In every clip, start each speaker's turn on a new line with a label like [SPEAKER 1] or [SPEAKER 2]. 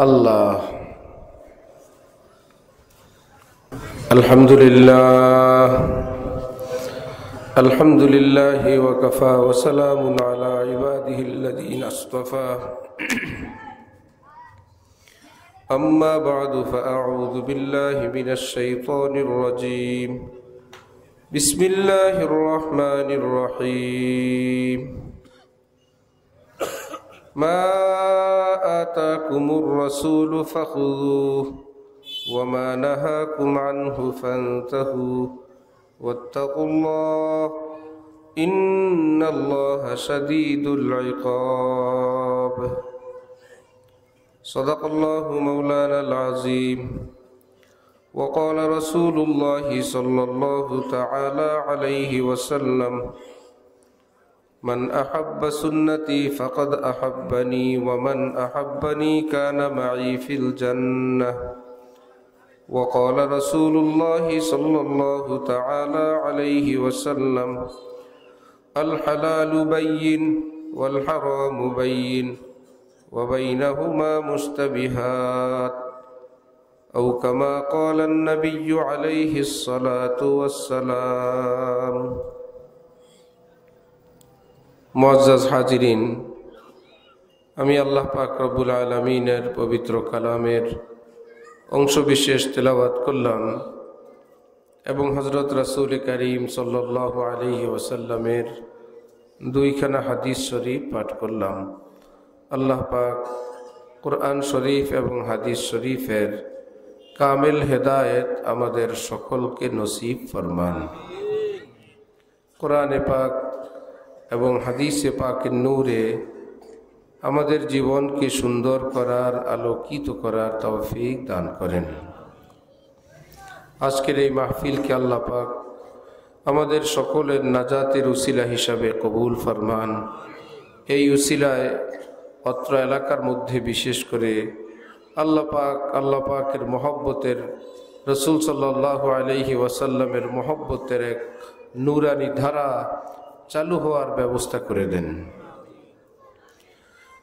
[SPEAKER 1] আল্লাহ আলহামদুলিল্লাহ আলহামদুলিল্লাহি ওয়া কাফা ওয়া সালামুন আলা ইবাদিহিল্লাযীনা আসতাফা আম্মা বা'দু ফাআউযু বিল্লাহি মিনাশ শাইতানির রাজীম বিসমিল্লাহির রহমানির রহিম মা আতাকুমুর রাসূলু ফাখুযুহু ওয়া মা নাহাকুম আনহু ফান্তাহু ওয়াত্তাকুল্লাহ ইন্নাল্লাহা শাদীদুল ইকাব সাদাকাল্লাহু মাওলানাল আযীম ওয়া ক্বালা রাসূলুল্লাহি সাল্লাল্লাহু তাআলা আলাইহি ওয়াসাল্লাম মান আহাব্বা সুন্নতি ফাকাদ আহাব্বানি ওয়া মান আহাব্বানি কানা মা'i ফিল জান্নাহ ওয়া ক্বালা রাসূলুল্লাহি সাল্লাল্লাহু তাআলা আলাইহি ওয়াসাল্লাম আল হালালু বাইয়িন ওয়াল হারামু বাইয়িন ওয়া বাইনাহুমা মুশতাবিহাত আও কামা ক্বালা আন-নাবিয়্যু আলাইহিস সালাতু ওয়াস সালাম। মুআজ্জাজ হাজিরিন, আমি আল্লাহ পাক রব্বুল আলামিনের পবিত্র কালামের অংশ বিশেষ তেলাওয়াত করলাম এবং হযরত রাসূল করিম সাল্লাল্লাহু আলাইহি ওয়াসাল্লামের দুইখানা হাদিস শরীফ পাঠ করলাম। আল্লাহ পাক কুরআন শরীফ এবং হাদিস শরীফের কামিল হেদায়েত আমাদের সকলকে নসিব ফরমান। কোরআনে পাক এবং হাদিসে পাকের নূরে আমাদের জীবনকে সুন্দর করার, আলোকিত করার তৌফিক দান করেন। আজকের এই মাহফিলকে আল্লাহ পাক আমাদের সকলের নাজাতের উসিলা হিসাবে কবুল ফরমান। এই উসিলায় অত্র এলাকার মধ্যে বিশেষ করে আল্লাহ পাকের মহব্বতের, রসুল সাল্লাল্লাহু আলাইহি ওয়াসাল্লামের মহব্বতের এক নূরানি ধারা চালু হওয়ার ব্যবস্থা করে দেন।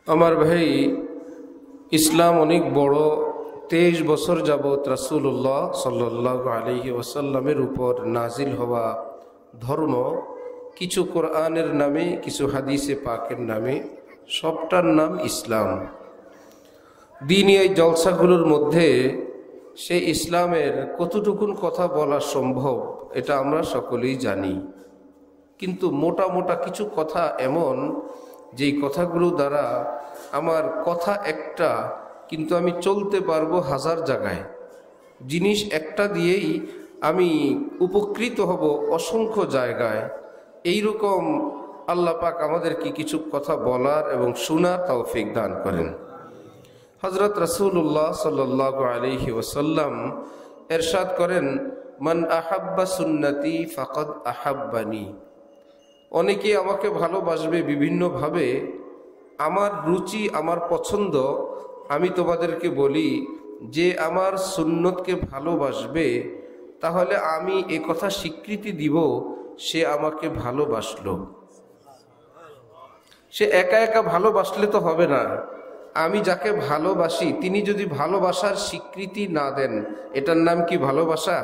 [SPEAKER 1] আমার ভাই, ইসলাম অনেক বড়। 23 বছর যাবৎ রাসূলুল্লাহ সাল্লাল্লাহু আলাইহি ওয়াসাল্লামের উপর নাজিল হওয়া ধর্ম, কিছু কোরআনের নামে, কিছু হাদিসে পাকের নামে, সবটার নাম ইসলাম। দিনী এই জলসাগুলোর মধ্যে সে ইসলামের কতটুকুন কথা বলা সম্ভব এটা আমরা সকলেই জানি, কিন্তু মোটা মোটা কিছু কথা এমন যেই কথাগুলো দ্বারা আমার কথা একটা, কিন্তু আমি চলতে পারবো 1000 জায়গায়। জিনিস একটা দিয়েই আমি উপকৃত হব অসংখ্য জায়গায়। এইরকম আল্লাহ পাক আমাদেরকে কিছু কথা বলার এবং শোনার তৌফিক দান করেন। হযরত রাসূলুল্লাহ সাল্লাল্লাহু আলাইহি ওয়াসাল্লাম ইরশাদ করেন, মান আহাব্বা সুন্নতি ফাকাদ আহাব্বানি। অনেকে আমাকে ভালোবাসবে বিভিন্নভাবে, আমার রুচি, আমার পছন্দ। আমি তোমাদেরকে বলি, যে আমার সুন্নতকে ভালোবাসবে তাহলে আমি এ কথা স্বীকৃতি দিব সে আমাকে ভালোবাসলো। সে একা একা ভালোবাসলে তো হবে না। আমি যাকে ভালোবাসি তিনি যদি ভালোবাসার স্বীকৃতি না দেন, এটার নাম কি ভালোবাসা?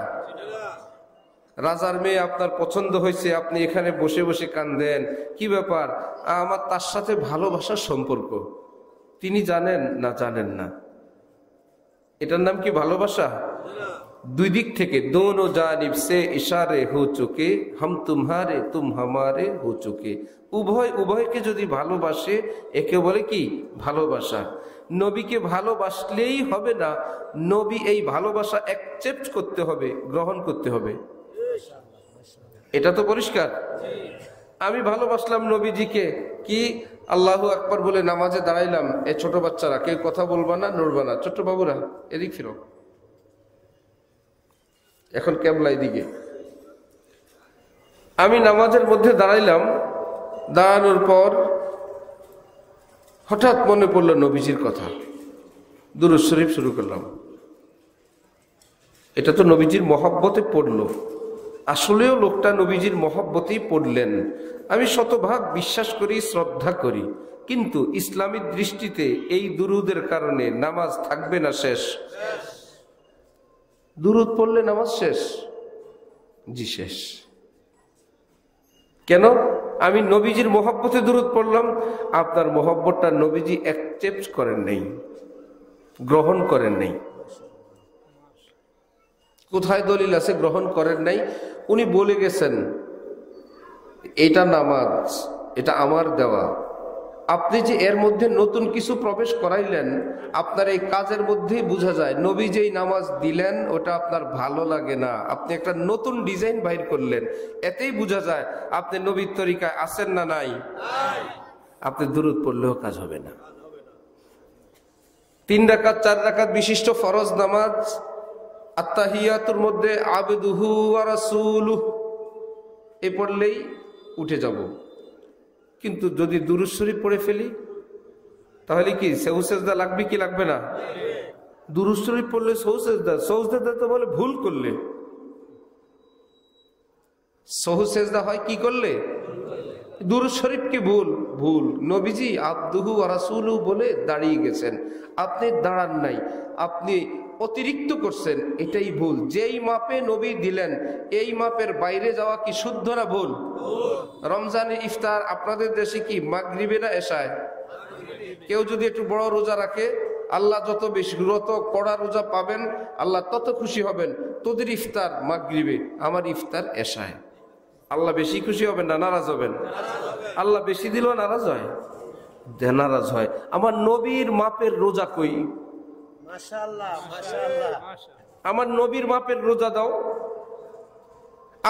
[SPEAKER 1] রাজার মেয়ে আপনার পছন্দ হয়েছে, আপনি এখানে বসে বসে কাঁদেন, কি ব্যাপার? আমার তার সাথে ভালোবাসার সম্পর্ক। তিনি জানেন না জানেন না, এটার নাম কি ভালোবাসা? দুই দিক থেকে, দোনো জানিব সে ইশারে হো চুকে, হাম তুমহারে তুম হামারে হো চুকে। উভয়কে যদি ভালোবাসে একে বলে কি ভালোবাসা। নবীকে ভালোবাসলেই হবে না, নবী এই ভালোবাসা অ্যাকসেপ্ট করতে হবে, গ্রহণ করতে হবে। এটা তো পরিষ্কার। আমি ভালোবাসলাম নবীজিকে, কি আল্লাহু আকবার বলে নামাজে দাঁড়াইলাম, এই ছোট বাচ্চারা কেউ কথা বলবা না, নড়বা না, ছোট্ট বাবুরা এদিক ফিরো, এখন কেবলা এদিকে। আমি নামাজের মধ্যে দাঁড়াইলাম, দাঁড়ানোর পর হঠাৎ মনে পড়লো নবীজির কথা, দুরূদ শরীফ শুরু করলাম। এটা তো নবীজির মহব্বতে পড়লো। আসলেও লোকটা নবীজির মহব্বতেই পড়লেন। আমি শতভাগ বিশ্বাস করি, শ্রদ্ধা করি, কিন্তু ইসলামী দৃষ্টিতে এই দুরুদের কারণে নামাজ থাকবে না শেষ? দুরুদ পড়লে নামাজ শেষ? জি শেষ। কেন? আমি নবীজির মহব্বতে দুরুদ পড়লাম, আপনার মহব্বতটা নবীজি অ্যাকসেপ্ট করেন নাই, গ্রহণ করেন নাই। কোথায় দলিল আছে গ্রহণ করেন নাই? উনি বলে গেছেন এটা নামাজ, এটা আমার দেওয়া। আপনি যে এর মধ্যে নতুন কিছু প্রবেশ করাইলেন, আপনার এই কাজের মধ্যেই বোঝা যায় নবী যেই নামাজ দিলেন ওটা আপনার ভালো লাগে না, আপনি একটা নতুন ডিজাইন বাইর করলেন, এতেই বোঝা যায় আপনি নবীর তরিকায় আছেন না নাই। আপনি দুরূদ পড়লেও কাজ হবে না। 3 রাকাত 4 রাকাত বিশিষ্ট ফরজ নামাজ, আত্তাহিয়াতুর মধ্যে আবদুহু ওয়া রাসূলুহু এ পড়লেই উঠে যাব। কিন্তু যদি দুরূদ শরীফ পড়ে ফেলি তাহলে কি সহু সেজদা লাগবে কি লাগবে না? দুরূদ শরীফ পড়লে সহু সেজদা, সহু সেজদা তো বলে ভুল করলে। সহু সেজদা হয় কি করলে? দুরূদ শরীফ কি ভুল? ভুল। নবীজি আবদুহু ওয়া রাসূলুহু বলে দাঁড়িয়ে গেছেন, আপনি দাঁড়ান নাই, আপনি অতিরিক্ত করছেন, এটাই ভুল। যেই মাপে নবী দিলেন এই মাপের বাইরে যাওয়া কি শুদ্ধ না ভুল? রমজানের ইফতার আপনাদের দেশে কি মাগরিবে না এশায়? কেউ যদি একটু বড় রোজা রাখে, আল্লাহ যত বেশি যত কড়া রোজা পাবেন আল্লাহ তত খুশি হবেন। তোদের ইফতার মাগরিবে, আমার ইফতার এশায়। আল্লাহ বেশি খুশি হবেন না নারাজ হবেন? আল্লাহ বেশি দিলেও নারাজ হয়, নারাজ হয়। আমার নবীর মাপের রোজা কই? মাশাআল্লাহ মাশাআল্লাহ, আমার নবীর মাপের রোজা দাও।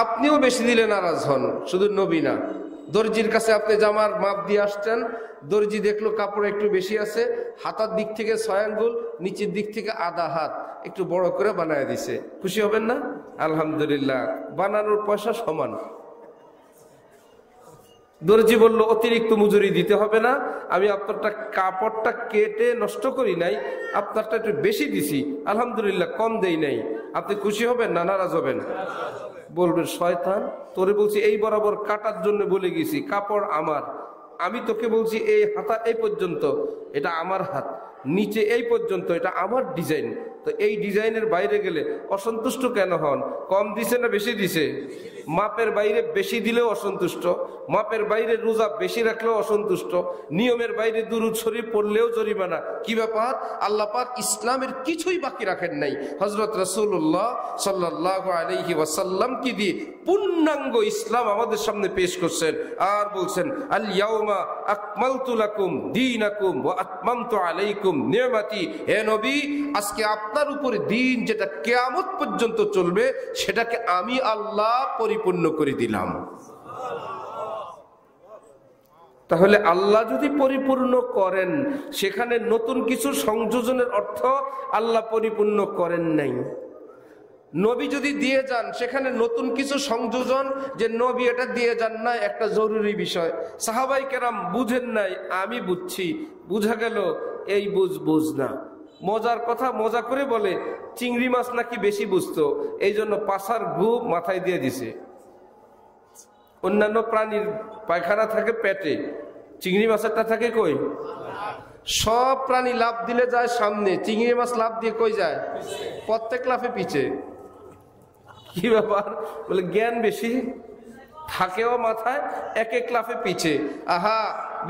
[SPEAKER 1] আপনিও বেশি দিলে নারাজ হন, শুধু নবী না। দর্জির কাছে আপনি জামার মাপ দিয়ে আসছেন, দর্জি দেখলো কাপড় একটু বেশি আছে, হাতার দিক থেকে 6 আঙ্গুল, নিচের দিক থেকে আধা হাত একটু বড় করে বানায় দিছে, খুশি হবেন না? আলহামদুলিল্লাহ, বানানোর পয়সা সমান। দর্জি বলল অতিরিক্ত মজুরি দিতে হবে না, আমি আপনারটা কাপড়টা কেটে নষ্ট করি নাই, আপনারটা একটু বেশি দিছি, আলহামদুলিল্লাহ কম দেই নাই। আপনি খুশি হবেন না নারাজ হবেন? বলবেন শয়তান, তোরে বলছি এই বরাবর কাটার জন্য বলে গেছি, কাপড় আমার, আমি তোকে বলছি এই হাতা এই পর্যন্ত, এটা আমার হাত, নিচে এই পর্যন্ত, এটা আমার ডিজাইন। তো এই ডিজাইনের বাইরে গেলে অসন্তুষ্ট কেন হন? কম দিছে না বেশি দিছে? মাপের বাইরে বেশি দিলেও অসন্তুষ্ট, মাপের বাইরে রোজা বেশি রাখলেও অসন্তুষ্ট, নিয়মের বাইরে দুরূদ শরীফ পড়লেও জরিমানা। কি ব্যাপার? আল্লাহ পাক ইসলামের কিছুই বাকি রাখেন নাই। হযরত রাসূলুল্লাহ সাল্লাল্লাহু আলাইহি ওয়াসাল্লাম কি দিয়ে পূর্ণাঙ্গ ইসলাম আমাদের সামনে পেশ করছেন, আর বলছেন আল ইয়াউমা আকমালতু লাকুম দীনাকুম ওয়া আতমামতু আলাইকুম নি'মাতি। হে নবী, আজকে আপনার উপরে দিন যেটা কিয়ামত পর্যন্ত চলবে সেটাকে আমি আল্লাহ পরিপূর্ণ করে দিলাম। তাহলে আল্লাহ যদি পরিপূর্ণ করেন, সেখানে নতুন কিছু সংযোজনের অর্থ আল্লাহ পরিপূর্ণ করেন নাই। নবী যদি দিয়ে যান, সেখানে নতুন কিছু সংযোজন, যে নবী এটা দিয়ে যান না, একটা জরুরি বিষয়। সাহাবাই কেরাম বুঝেন নাই, আমি বুঝছি, বুঝা গেল এই বুঝ না। মজার কথা মজা করে বলে চিংড়ি মাছ নাকি বেশি বুঝতো, এই জন্য পাছার গু মাথায় দিয়ে দিছে। অন্যান্য প্রাণীর পায়খানা থাকে পেটে, চিংড়ি মাছেরটা থাকে কই? সব প্রাণী লাফ দিলে যায় সামনে, চিংড়ি মাছ লাফ দিয়ে কই যায়? প্রত্যেক লাফে পিছে। কি ব্যাপার? বলে জ্ঞান বেশি, থাকেও মাথায়, এক এক লাফে পিছে। আহা,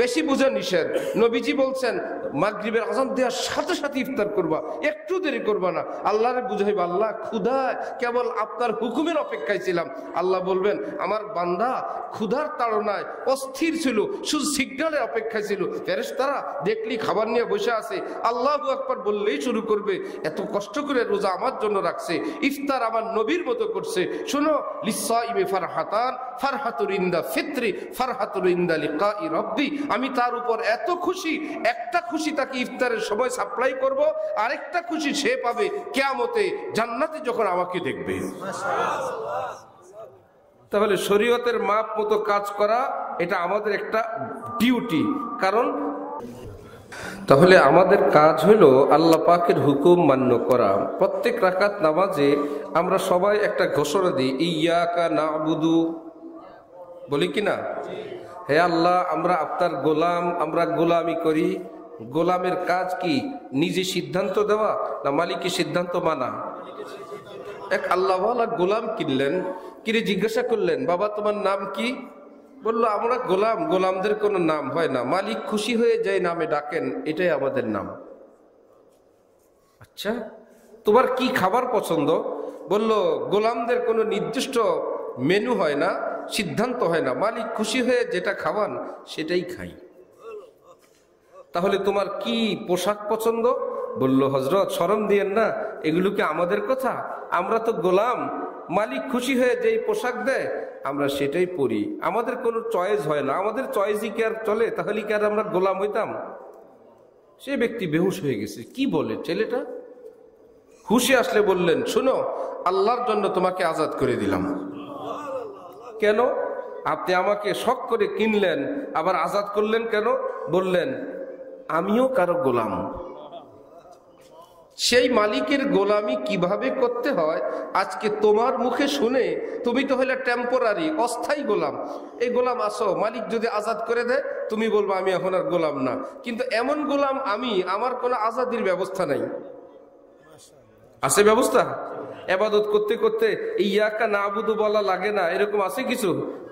[SPEAKER 1] বেশি বুঝে নিষেধ। নবীজি বলছেন মাগরিবের আযান দেওয়ার সাথে সাথে ইফতার করবা, একটু দেরি করবা না। আল্লাহরে বুঝাইবা, আল্লাহ ক্ষুধায় কেবল আপনার হুকুমের অপেক্ষায় ছিলাম। আল্লাহ বলবেন আমার বান্দা ক্ষুধার তাড়নায় অস্থির ছিল, শুধু সিগন্যালের অপেক্ষায় ছিল। ফেরেশতারা দেখলি খাবার নিয়ে বসে আছে, আল্লাহু আকবার বললেই শুরু করবে। এত কষ্ট করে রোজা আমার জন্য রাখছে, ইফতার আমার নবীর মতো করছে। শোনো, লিসাইমি ফারহাতান, ফারহাতুর ইনদা ফিত্রি, ফারহাতুর ইনদা লিকাই রাব্বি। আমি তার উপর এত খুশি, একটা খুশি তাকে ইফতারের সময় সাপ্লাই করব, আরেকটা খুশি সে পাবে কিয়ামতে জান্নাতে যখন আমাকে দেখবে। তাহলে শরীয়তের মাপ মতো কাজ করা এটা আমাদের একটা ডিউটি। কারণ তাহলে আমাদের কাজ হলো আল্লাহ পাকের হুকুম মান্য করা। প্রত্যেক রাকাত নামাজে আমরা সবাই একটা ঘোষণা দিই, ইয়াকা নাবুদু, বলি কি না? হে আল্লাহ, আমরা আপনার গোলাম, আমরা গোলামি করি। গোলামের কাজ কি? নিজে সিদ্ধান্ত দেওয়া না মালিকের সিদ্ধান্ত মানা? এক আল্লাহওয়ালা গোলাম কিনলেন, কিনে জিজ্ঞাসা করলেন, বাবা তোমার নাম কি? বললো, আমরা গোলাম, গোলামদের কোনো নাম হয় না, মালিক খুশি হয়ে যায় নামে ডাকেন, এটাই আমাদের নাম। আচ্ছা, তোমার কি খাবার পছন্দ? বললো, গোলামদের কোনো নির্দিষ্ট মেনু হয় না, সিদ্ধান্ত হয় না, মালিক খুশি হয়ে যেটা খাওয়ান সেটাই খাই। তাহলে তোমার কি পোশাক পছন্দ? বলল, হজরত শরম দিয়েন না, এগুলো কি আমাদের কথা? আমরা তো গোলাম, মালিক খুশি হয়ে যেই পোশাক দেয় আমরা সেটাই পরি, আমাদের কোনো চয়েস হয় না। আমাদের চয়েসই কি আর চলে? তাহলে কি আর আমরা গোলাম হইতাম? সে ব্যক্তি বেহুশ হয়ে গেছে। কি বলে ছেলেটা? হুশে আসলে বললেন, শুনো, আল্লাহর জন্য তোমাকে আজাদ করে দিলাম। কেন? আপনি আমাকে শখ করে কিনলেন, আবার আজাদ করলেন কেন? বললেন, আমিও কারো গোলাম। সেই মালিকের গোলামি কিভাবে করতে হয় আজকে তোমার মুখে শুনে, তুমি তো হলে টেম্পোরারি, অস্থায়ী গোলাম। এই গোলাম আসো, মালিক যদি আজাদ করে দেয় তুমি বলবো আমি এখন আর গোলাম না। কিন্তু এমন গোলাম আমি, আমার কোনো আজাদির ব্যবস্থা নাই। আছে ব্যবস্থা? এবাদত করতে করতে ইয়াকা নাবুদু বলা লাগে না, এরকম আছে কিছু?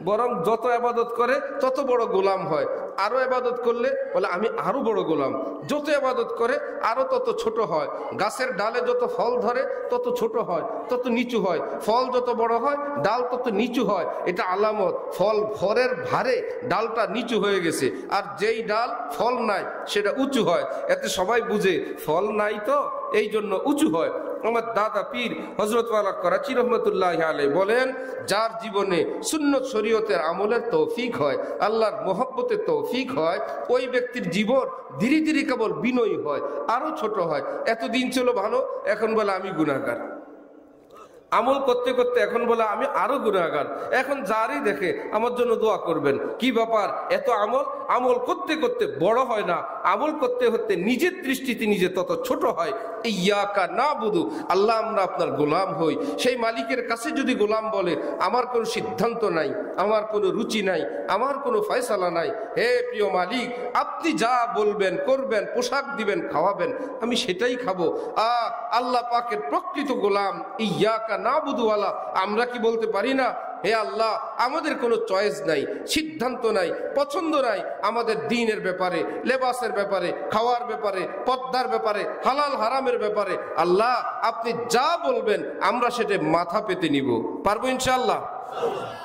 [SPEAKER 1] বরং যত এবাদত করে তত বড় গোলাম হয়। আরো এবাদত করলে বলে আমি আরো বড় গোলাম। যত এবাদত করে আরো তত ছোট হয়। গাছের ডালে যত ফল ধরে তত ছোট হয়, তত নিচু হয়। ফল যত বড় হয় ডাল তত নিচু হয়। এটা আলামত, ফল ফলের ভারে ডালটা নিচু হয়ে গেছে। আর যেই ডাল ফল নাই সেটা উঁচু হয়। এতে সবাই বুঝে ফল নাই তো এই জন্য উঁচু হয়। আমার দাদা পীর হযরত ওয়ালা করাচি রহমতুল্লাহ আলাইহি বলেন, যার জীবনে সুন্নত শরীয়তের আমলের তৌফিক হয়, আল্লাহর মোহব্বতের তৌফিক হয়, ওই ব্যক্তির জীবন ধীরে ধীরে কেবল বিনয়ী হয়, আরো ছোট হয়। এতদিন ছিল ভালো, এখন বলে আমি গুনাহগার। আমল করতে করতে এখন বলে আমি আরো গুনাহগার। এখন যারই দেখে আমার জন্য দোয়া করবেন। কি ব্যাপার? এত আমল, আমল করতে করতে বড় হয় না, আমল করতে করতে নিজের দৃষ্টিতে নিজে তত ছোট হয়। ইয়াকা নাবুদু, আল্লাহ আমরা আপনার গোলাম হই। সেই মালিকের কাছে যদি গোলাম বলে আমার কোনো সিদ্ধান্ত নাই, আমার কোনো রুচি নাই, আমার কোনো ফয়সালা নাই, হে প্রিয় মালিক আপনি যা বলবেন করবেন, পোশাক দিবেন, খাওয়াবেন, আমি সেটাই খাবো। আল্লাহ পাকের প্রকৃত গোলাম ইয়াকা নাবুদু ওয়ালা। আমরা কি বলতে পারি না, হে আল্লাহ আমাদের কোনো চয়েস নাই, সিদ্ধান্ত নাই, পছন্দ নাই আমাদের দ্বীনের ব্যাপারে, লেবাসের ব্যাপারে, খাওয়ার ব্যাপারে, পর্দার ব্যাপারে, হালাল হারামের ব্যাপারে। আল্লাহ আপনি যা বলবেন আমরা সেটা মাথা পেতে নিব। পারবো ইনশাআল্লাহ?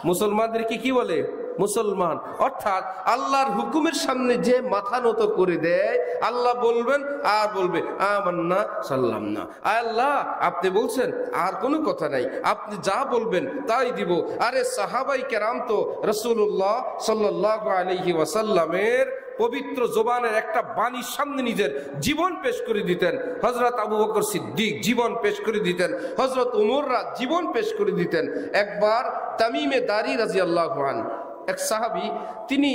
[SPEAKER 1] মুসলমানদেরকে কি বলে? মুসলমান। অর্থাৎ আল্লাহর হুকুমের সামনে যে মাথা নত করে দেয়, আল্লাহ বলবেন আর বলবে আমান্না সাল্লাম না। আল্লাহ আপনি বলছেন, আর কোনো কথা নাই, আপনি যা বলবেন তাই দিব। আরে সাহাবাই কেরাম তো রাসূলুল্লাহ সাল্লাল্লাহু আলাইহি ওয়াসাল্লামের পবিত্র জবানের একটা বাণীর সামনে নিজের জীবন পেশ করে দিতেন। হযরত আবু বকর সিদ্দিক জীবন পেশ করে দিতেন, হযরত উমররা জীবন পেশ করে দিতেন। একবার তামিমে দারি রাদিয়াল্লাহু আনহু, এক সাহাবী, তিনি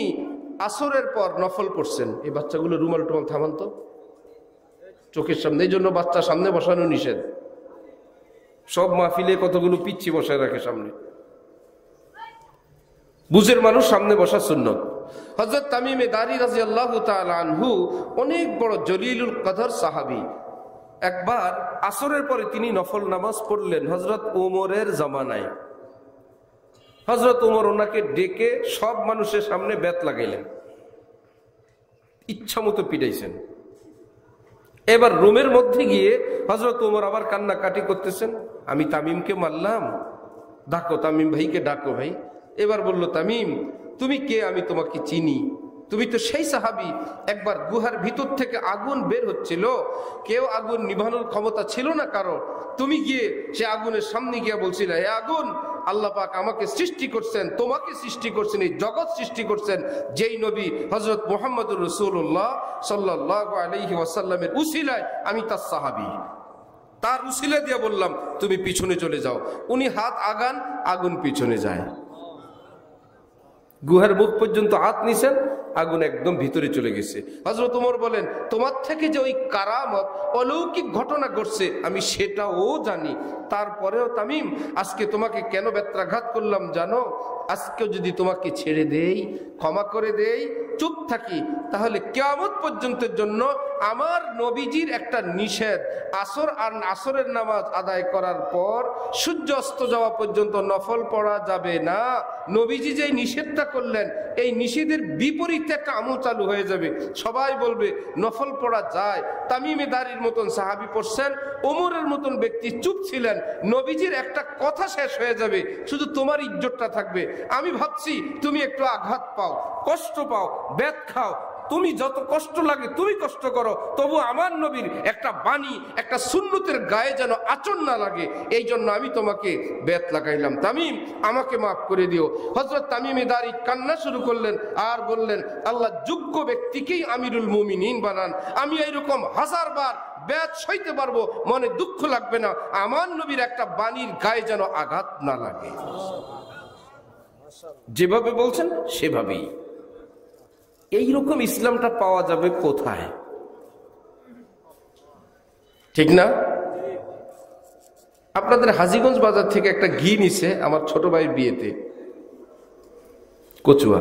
[SPEAKER 1] আসরের পর নফল পড়ছেন। এই বাচ্চাগুলো রুমাল টুমাল থামান তো চোখের সামনে, এই জন্য বাচ্চা সামনে বসানো নিষেধ। সব মাহফিলে কতগুলো পিচ্ছি বসায় রাখে সামনে, বুঝের মানুষ সামনে বসা সুন্নত। হযরত তামিমে দারি রাদিয়াল্লাহু তাআলা আনহু অনেক বড় জলিলুল কদর সাহাবী। একবার আসরের পরে তিনি নফল নামাজ পড়লেন হযরত ওমরের জামানায়। হযরত ওমর ওনাকে ডেকে সব মানুষের সামনে বেত লাগাইলেন, ইচ্ছা মতো পিটাইছেন। এবার রুমের মধ্যে গিয়ে হযরত ওমর আবার কান্নাকাটি করতেছেন, আমি তামিমকে মারলাম, ডাকো তামিম ভাইকে, ডাকো ভাই। এবার বলল, তামিম তুমি কে? আমি তোমাকে চিনি, তুমি তো সেই সাহাবী, একবার গুহার ভিতর থেকে আগুন বের হচ্ছিল, কেউ আগুন নিভানোর ক্ষমতা ছিল না কারো, তুমি গিয়ে সে আগুনের সামনে গিয়ে বলছিলে, হে আগুন, আল্লাহ পাক আমাকে সৃষ্টি করছেন, তোমাকে সৃষ্টি করছেন, এই জগৎ সৃষ্টি করছেন যেই নবী হযরত মুহাম্মদুর রাসূলুল্লাহ সাল্লাল্লাহু আলাইহি ওয়াসাল্লামের উসিলায় আমি তার সাহাবী। তার উসিলা দিয়ে বললাম তুমি পিছনে চলে যাও। উনি হাত আগান, আগুন পিছনে যায়। গুহার মুখ পর্যন্ত হাত নিছেন, আগুন একদম ভিতরে চলে গেছে। হযরত ওমর বলেন, তোমার থেকে যে ওই কারামত অলৌকিক ঘটনা ঘটছে আমি সেটাও জানি, তারপরেও তামিম আজকে তোমাকে কেন ব্যত্রাঘাত করলাম জানো? আজকেও যদি তোমাকে ছেড়ে দেই, ক্ষমা করে দেই, চুপ থাকি, তাহলে কিয়ামত পর্যন্তের জন্য আমার নবীজির একটা নিষেধ, আসরের নামাজ আদায় করার পর সূর্য অস্ত যাওয়া পর্যন্ত নফল পড়া যাবে না। নবীজি যে নিষেধটা করলেন, এই নিষেধের বিপরীতে একটা আমল চালু হয়ে যাবে। সবাই বলবে নফল পড়া যায়। তামিমে দারির মতন সাহাবী পড়ছেন, ওমরের মতন ব্যক্তি চুপ ছিলেন, নবীজির একটা কথা শেষ হয়ে যাবে, শুধু তোমার ইজ্জতটা থাকবে। আমি ভাবছি তুমি একটু আঘাত পাও, কষ্ট পাও, ব্যথ খাও, তুমি যত কষ্ট লাগে তুমি কষ্ট করো, তবু আমার নবীর একটা বাণী, একটা সুন্নতের গায়ে যেন আচরণ না লাগে, এই জন্য আমি তোমাকে ব্যথ লাগাইলাম। তামিম আমাকে মাফ করে দিও। হযরত তামিম দারি কান্না শুরু করলেন আর বললেন, আল্লাহ যোগ্য ব্যক্তিকেই আমিরুল মুমিনিন বানান। আমি এইরকম হাজারবার ব্যথ সইতে পারবো, মনে দুঃখ লাগবে না, আমার নবীর একটা বাণীর গায়ে যেন আঘাত না লাগে। যেভাবে বলছেন সেভাবেই। এইরকম ইসলামটা পাওয়া যাবে কোথায়? ঠিক না? আপনাদের হাজীগঞ্জ বাজার থেকে একটা ঘি নিছে আমার ছোট ভাইয়ের বিয়েতে, কচুয়া।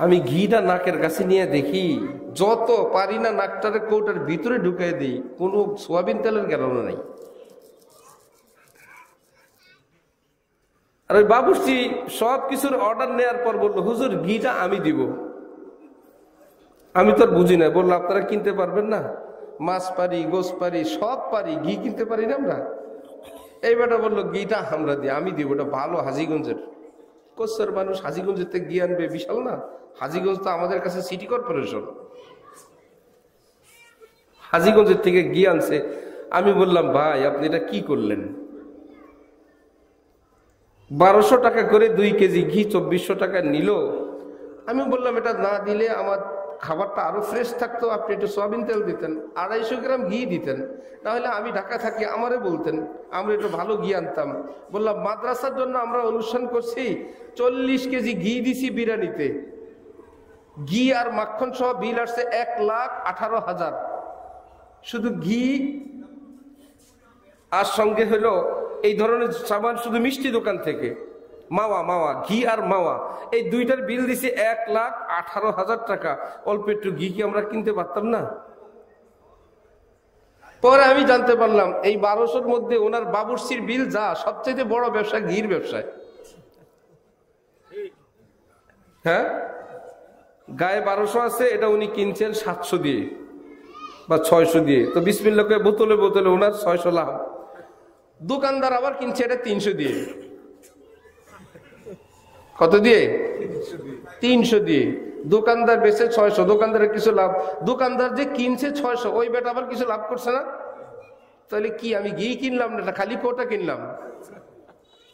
[SPEAKER 1] আমি ঘিটা নাকের কাছে নিয়ে দেখি, যত পারি না নাকটারে কৌটার ভিতরে ঢুকাই দিই, কোনো সোয়াবিন তেলের গেরানো নাই। আর ওই বাবুর্চি সব কিছুর অর্ডার নেওয়ার পর বললো, হুজুর ঘিটা আমি দিব। আমি তো আর বুঝি না, বললো আপনারা কিনতে পারবেন না? মাছ পারি, গোস পারি, সব পারি, ঘি কিনতে পারি না আমরা। এই বেটা বললো ঘিটা আমরা দিই, আমি দিব, ওটা ভালো হাজীগঞ্জের। কোচের মানুষ হাজীগঞ্জের থেকে ঘি আনবে, বিশাল না? হাজীগঞ্জ তো আমাদের কাছে সিটি কর্পোরেশন, হাজীগঞ্জের থেকে ঘি আনছে। আমি বললাম, ভাই আপনি এটা কি করলেন? 1200 টাকা করে 2 কেজি ঘি 2400 টাকা নিল। আমি বললাম, এটা না দিলে আমার খাবারটা আরো ফ্রেশ থাকতো, আপনি একটু সয়াবিন তেল দিতেন, 250 গ্রাম ঘি দিতেন, তাহলে আমি ঢাকা থাকি আমারে বলতেন, আমরা একটু ভালো ঘি আনতাম। বললাম, মাদ্রাসার জন্য আমরা অনুষ্ঠান করছি, 40 কেজি ঘি দিছি বিরিয়ানিতে, ঘি আর মাখন সহ বিল আসছে 1,18,000, শুধু ঘি আর সঙ্গে হলো এই ধরনের সামান, শুধু মিষ্টি দোকান থেকে মাওয়া ঘি আর মাওয়া, এই দুইটার বিল দিছে 1,18,000 টাকা। অল্প একটু ঘি কি আমরা কিনতে পারতাম না? পরে আমি জানতে পারলাম এই 1200-র মধ্যে ওনার বাবুর্চির বিল যা, সবচেয়ে বড় ব্যবসা ঘির ব্যবসায়। হ্যাঁ, গায়ে 1200 আছে, এটা উনি কিনছেন 700 দিয়ে বা 600 দিয়ে। তো বিসমিল্লাহ করে বোতলে বোতলে ওনার 600 লাভ। দোকানদার আবার কিনছে এটা 300 দিয়ে। কত দিয়ে? 300 দিয়ে। দোকানদার বেচে 600, দোকানদারের কিছু লাভ। দোকানদার যে কিনছে 600, ওই বেটা আবার কিছু লাভ করছে না? তাহলে কি আমি ঘি কিনলাম না, খালি কোটা কিনলাম?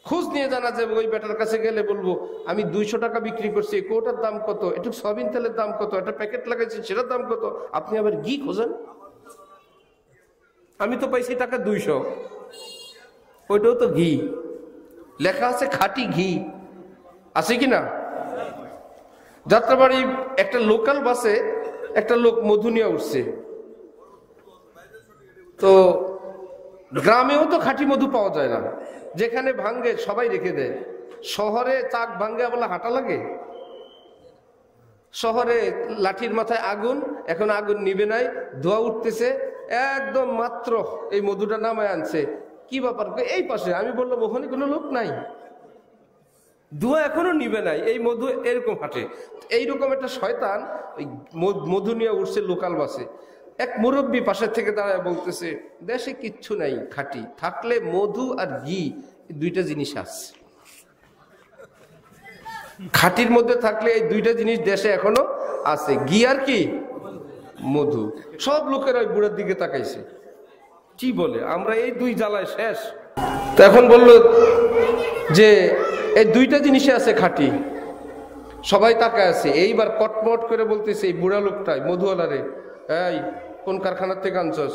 [SPEAKER 1] খোঁজ নিয়ে জানা যাবে। ওই বেটার কাছে গেলে বলবো, আমি 200 টাকা বিক্রি করছি, কোটার দাম কত, একটু সয়াবিন তেলের দাম কত, একটা প্যাকেট লাগাইছি সেটার দাম কত, আপনি আবার ঘি খোঁজেন? আমি তো পাইছি টাকা 200, ওইটাও তো ঘি, লেখা আছে খাঁটি ঘি, আছে কি না? যাত্রাবাড়ি একটা লোকাল বাসে একটা লোক মধু নিয়ে উঠছে, তো গ্রামেও তো খাঁটি মধু পাওয়া যায় না, যেখানে ভাঙ্গে সবাই রেখে দেয়। শহরে চাক ভাঙ্গে বলে হাঁটা লাগে, শহরে লাঠির মাথায় আগুন, এখন আগুন নিবে নাই, ধোয়া উঠতেছে, একদম মাত্র এই মধুটা নামায় আনছে। কি ব্যাপার? এই পাশে। আমি বললাম, ওখানে কোনো লোক নাই, ধোয়া এখনো নিবে নাই, এই মধু এরকম হাঁটে। এইরকম একটা শয়তান ওই মধু নিয়ে উঠছে লোকাল বাসে। এক মুরব্বী পাশের থেকে দাঁড়ায় বলতেছে, দেশে কিচ্ছু নাই খাঁটি, থাকলে মধু আর ঘি, দুইটা জিনিস আছে। খাঁটির মধ্যে থাকলে এই দুইটা জিনিস দেশে এখনো আছে, ঘি আর কি মধু। সব লোকেরা ওই বুড়ার দিকে তাকাইছে, কি বলে আমরা এই দুই জ্বালায় শেষ। তো এখন বললো যে এই দুইটা জিনিসে আছে খাঁটি, সবাই তাকায় আছে। এইবার কটমট করে বলতেছে এই বুড়া লোকটাই মধুওয়ালারে, এই কোন কারখানার থেকে আনছস?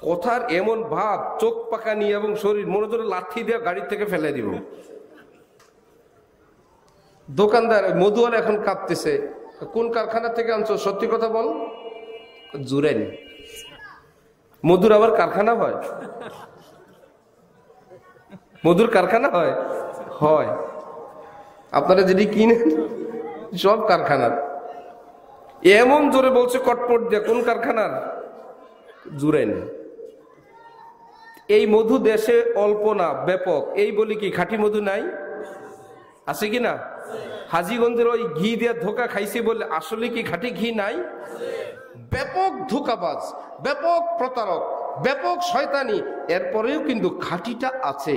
[SPEAKER 1] কথার এমন ভাব, চোখ পাকানি এবং শরীর মনে হচ্ছে লাঠি দিয়ে গাড়ির থেকে ফেলে দিব। দোকানদার মধুওয়ালা এখন কাঁপতেছে, কোন কারখানা থেকে আনছো, সত্যি কথা বল। জুরেন, মধুর আবার কারখানা হয়? মধুর কারখানা হয়? হয়। আপনারা যদি কিনেন সব কারখানার। এমন জোরে বলছে কটপট দিয়ে, কোন কারখানার? জুরেন। এই মধু দেশে অল্প না, ব্যাপক। এই বলি কি খাঁটি মধু নাই? আছে কি না? হাজীগঞ্জের ওই ঘি দিয়ে ধোকা খাইছে বলে আসলে কি খাঁটি ঘি নাই? ব্যাপক ধোকাবাজ, ব্যাপক প্রতারক, ব্যাপক শয়তানি, এরপরেও কিন্তু খাঁটিটা আছে।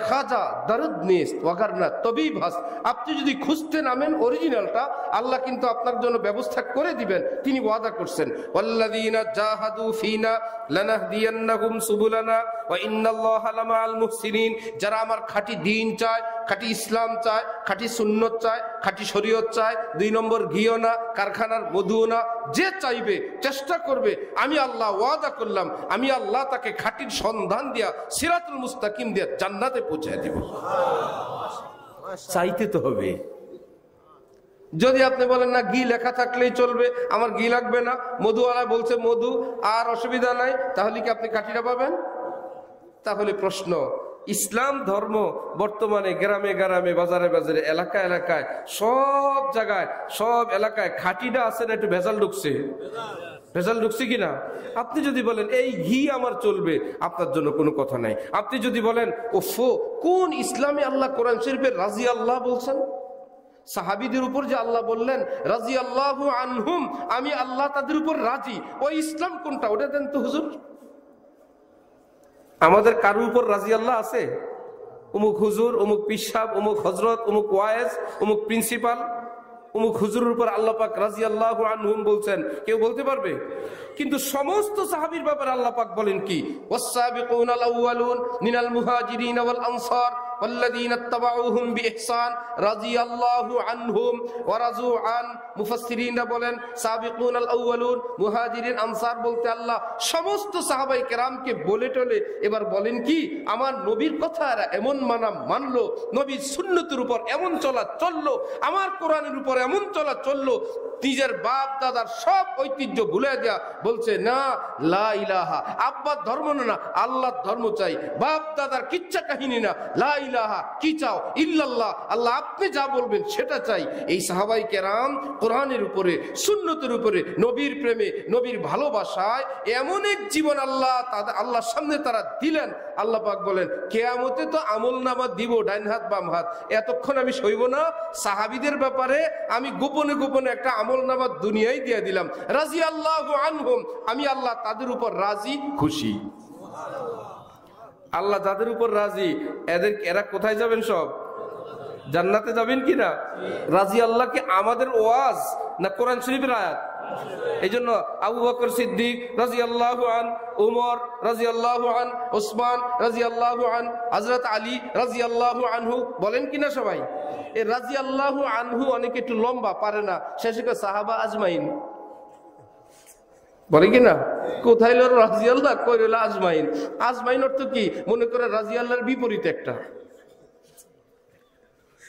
[SPEAKER 1] খাজা দারুদনিস ওয়াগারনা তবেই ভাস। আপনি যদি খুঁজতে নামেন অরিজিনালটা, আল্লাহ কিন্তু আপনার জন্য ব্যবস্থা করে দিবেন। তিনি ওয়াদা করছেন, ওয়াল্লাযীনা জাহাদু ফিনা লানাহদিয়ান্নাহুম সুবুলানা ওয়া ইন্নাল্লাহা লামাআল মুহসিনিন। যারা আমার খাঁটি দ্বীন চায়, খাঁটি ইসলাম চায়, খাঁটি সুন্নত চায়, খাঁটি শরীয়ত চায়, 2 নম্বর ঘিও না, কারখানার মধুও না, যে চাইবে, চেষ্টা করবে, আমি আল্লাহ ওয়াদা করলাম, আমি আল্লাহ তাকে খাঁটির সন্ধান দিয়া সিরাতুল মুস্তাকিম দিয়া জান্নাতে পৌঁছায় দিব। চাইতে তো হবে। যদি আপনি বলেন না ঘি লেখা থাকলেই চলবে, আমার ঘি লাগবে না, মধুওয়ালা বলছে মধু আর অসুবিধা নাই, তাহলে কি আপনি খাঁটিটা পাবেন? তাহলে প্রশ্ন, ইসলাম ধর্ম বর্তমানে গ্রামে গ্রামে, বাজারে বাজারে, এলাকায় এলাকায়, সব জায়গায়, সব এলাকায় খাঁটিটা আছে না একটু ভেজাল ঢুকছে? ভেজাল ঢুকছে কিনা? আপনি যদি বলেন এই ঘি আমার চলবে, আপনার জন্য কোনো কথা নাই। আপনি যদি বলেন ওফো, কোন ইসলামে আল্লাহ কোরআন শরীফে রাজি আল্লাহ বলছেন? সাহাবীদের উপর যে আল্লাহ বললেন রাজিয়াল্লাহু আনহুম, আমি আল্লাহ তাদের উপর রাজি, ওই ইসলাম কোনটা? ওটা দেন তো হুজুর। আমাদের কারোর উপর রাজি আল্লাহ আছে? অমুক হুজুর, অমুক পিসাব, অমুক হজরত, অমুক ওয়াইজ, অমুক প্রিন্সিপাল, অমুক হুজুরের উপর আল্লাহ পাক রাজিয়াল্লাহু আনহুম বলছেন, কেউ বলতে পারবে? কিন্তু সমস্ত সাহাবীর ব্যাপারে আল্লাহ পাক বলেন কি, ওয়াস-সাবিকুনাল আউয়ালুন মিনাল মুহাজিরিন ওয়াল আনসার والذين اتبعوهم بإحسان رضي الله عنهم ورضوا عن। মুফাসসিরিনরা বলেন সাবিকুনাল আউয়ালুন, মুহাজিরিন আনসার বলতে আল্লাহ সমস্ত সাহাবায়ে কেরামকে বলে টলে এবার বলেন কি, আমার নবীর কথা এরা এমন মানলো, নবীর সুন্নতের উপর এমন চলা চললো, আমার কোরআনের উপর এমন চলা চললো, নিজের বাপ দাদার সব ঐতিহ্য ভুলে দেয়া, বলছে না লা ইলাহা, আব্বার ধর্ম না, আল্লাহর ধর্ম চাই, বাপ দাদার কিচ্ছা কাহিনী না, লা ইলাহা কি চাও? ইল্লাল্লাহ, আল্লাহ আপনি যা বলবেন সেটা চাই। এই সাহাবায়ে কেরাম কোরআনের উপরে, সুন্নতের উপরে, নবীর প্রেমে, নবীর ভালোবাসায় এমন এক জীবন আল্লাহ তাদের আল্লাহর সামনে তারা দিলেন। আল্লাহ পাক বলেন কিয়ামতে তো আমলনামা দিব ডাইন হাত বাম হাত, এতক্ষণ আমি সইব না। সাহাবীদের ব্যাপারে আমি গোপনে গোপনে একটা আমলনামা দুনিয়ায় দিয়ে দিলাম, রাজিয়াল্লাহু আনহুম, আমি আল্লাহ তাদের উপর রাজি খুশি। আল্লাহ যাদের উপর রাজি, এরা কোথায় যাবেন? সব জান্নাতে যাবেন কিনা? রাজি আল্লাহকে আমাদের ওয়াজ না কোরআন শরীফের আয়াত? এই জন্য আবু বকর সিদ্দিক রাদিয়াল্লাহু আন, উমর রাদিয়াল্লাহু আন, ওসমান রাদিয়াল্লাহু আন, হযরত আলী রাদিয়াল্লাহু আনহু বলেন কিনা সবাই? এই রাদিয়াল্লাহু আনহু অনেকে একটু লম্বা পারে না, শেষে সাহাবা আজমাইন বলে কিনা? কোথায় হলো রাদিয়াল্লাহ, কই হলো আজমাইন? আজমাইন অর্থ কি? মনে করে রাদিয়াল্লাহর বিপরীত একটা।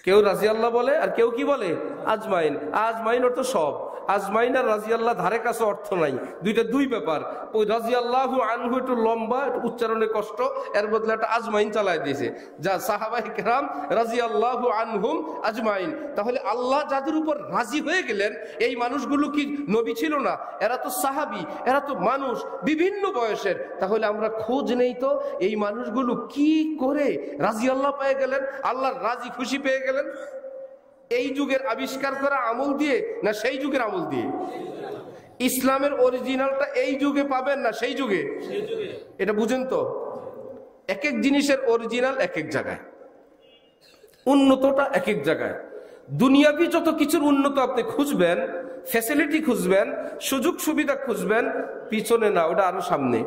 [SPEAKER 1] কেউ রাজিয়াল্লাহ বলে আর কেউ কি বলে? আজমাইন। আজমাইন অর্থ সব। আজমাইন আর রাজিয়াল্লাহ ধারে কাছে অর্থ নাই, দুইটা দুই ব্যাপার। ওই রাজিয়াল্লাহু আনহু একটু লম্বা, একটু উচ্চারণে কষ্ট, এর বদলে একটা আজমাইন চালায় দিয়েছে, যা সাহাবায়ে কেরাম রাজিয়াল্লাহু আনহুম আজমাইন। তাহলে আল্লাহ যাদের উপর রাজি হয়ে গেলেন, এই মানুষগুলো কি নবী ছিল না? এরা তো সাহাবী, এরা তো মানুষ বিভিন্ন বয়সের। তাহলে আমরা খোঁজ নেই তো এই মানুষগুলো কি করে রাজিয়াল্লাহ পেয়ে গেলেন, আল্লাহর রাজি খুশি পেয়ে গেলেন? এই যুগের আবিষ্কার করা আমল দিয়ে না সেই যুগের আমল দিয়ে? ইসলামের অরিজিনালটা এই যুগে পাবেন না সেই যুগে? এটা বুঝেন তো। এক এক জিনিসের অরিজিনাল এক এক জায়গায়, উন্নতটা এক এক জায়গায়। দুনিয়াবি যত কিছুর উন্নত আপনি খুঁজবেন, ফ্যাসিলিটি খুঁজবেন, সুযোগ সুবিধা খুঁজবেন, পিছনে না, ওটা আরো সামনে।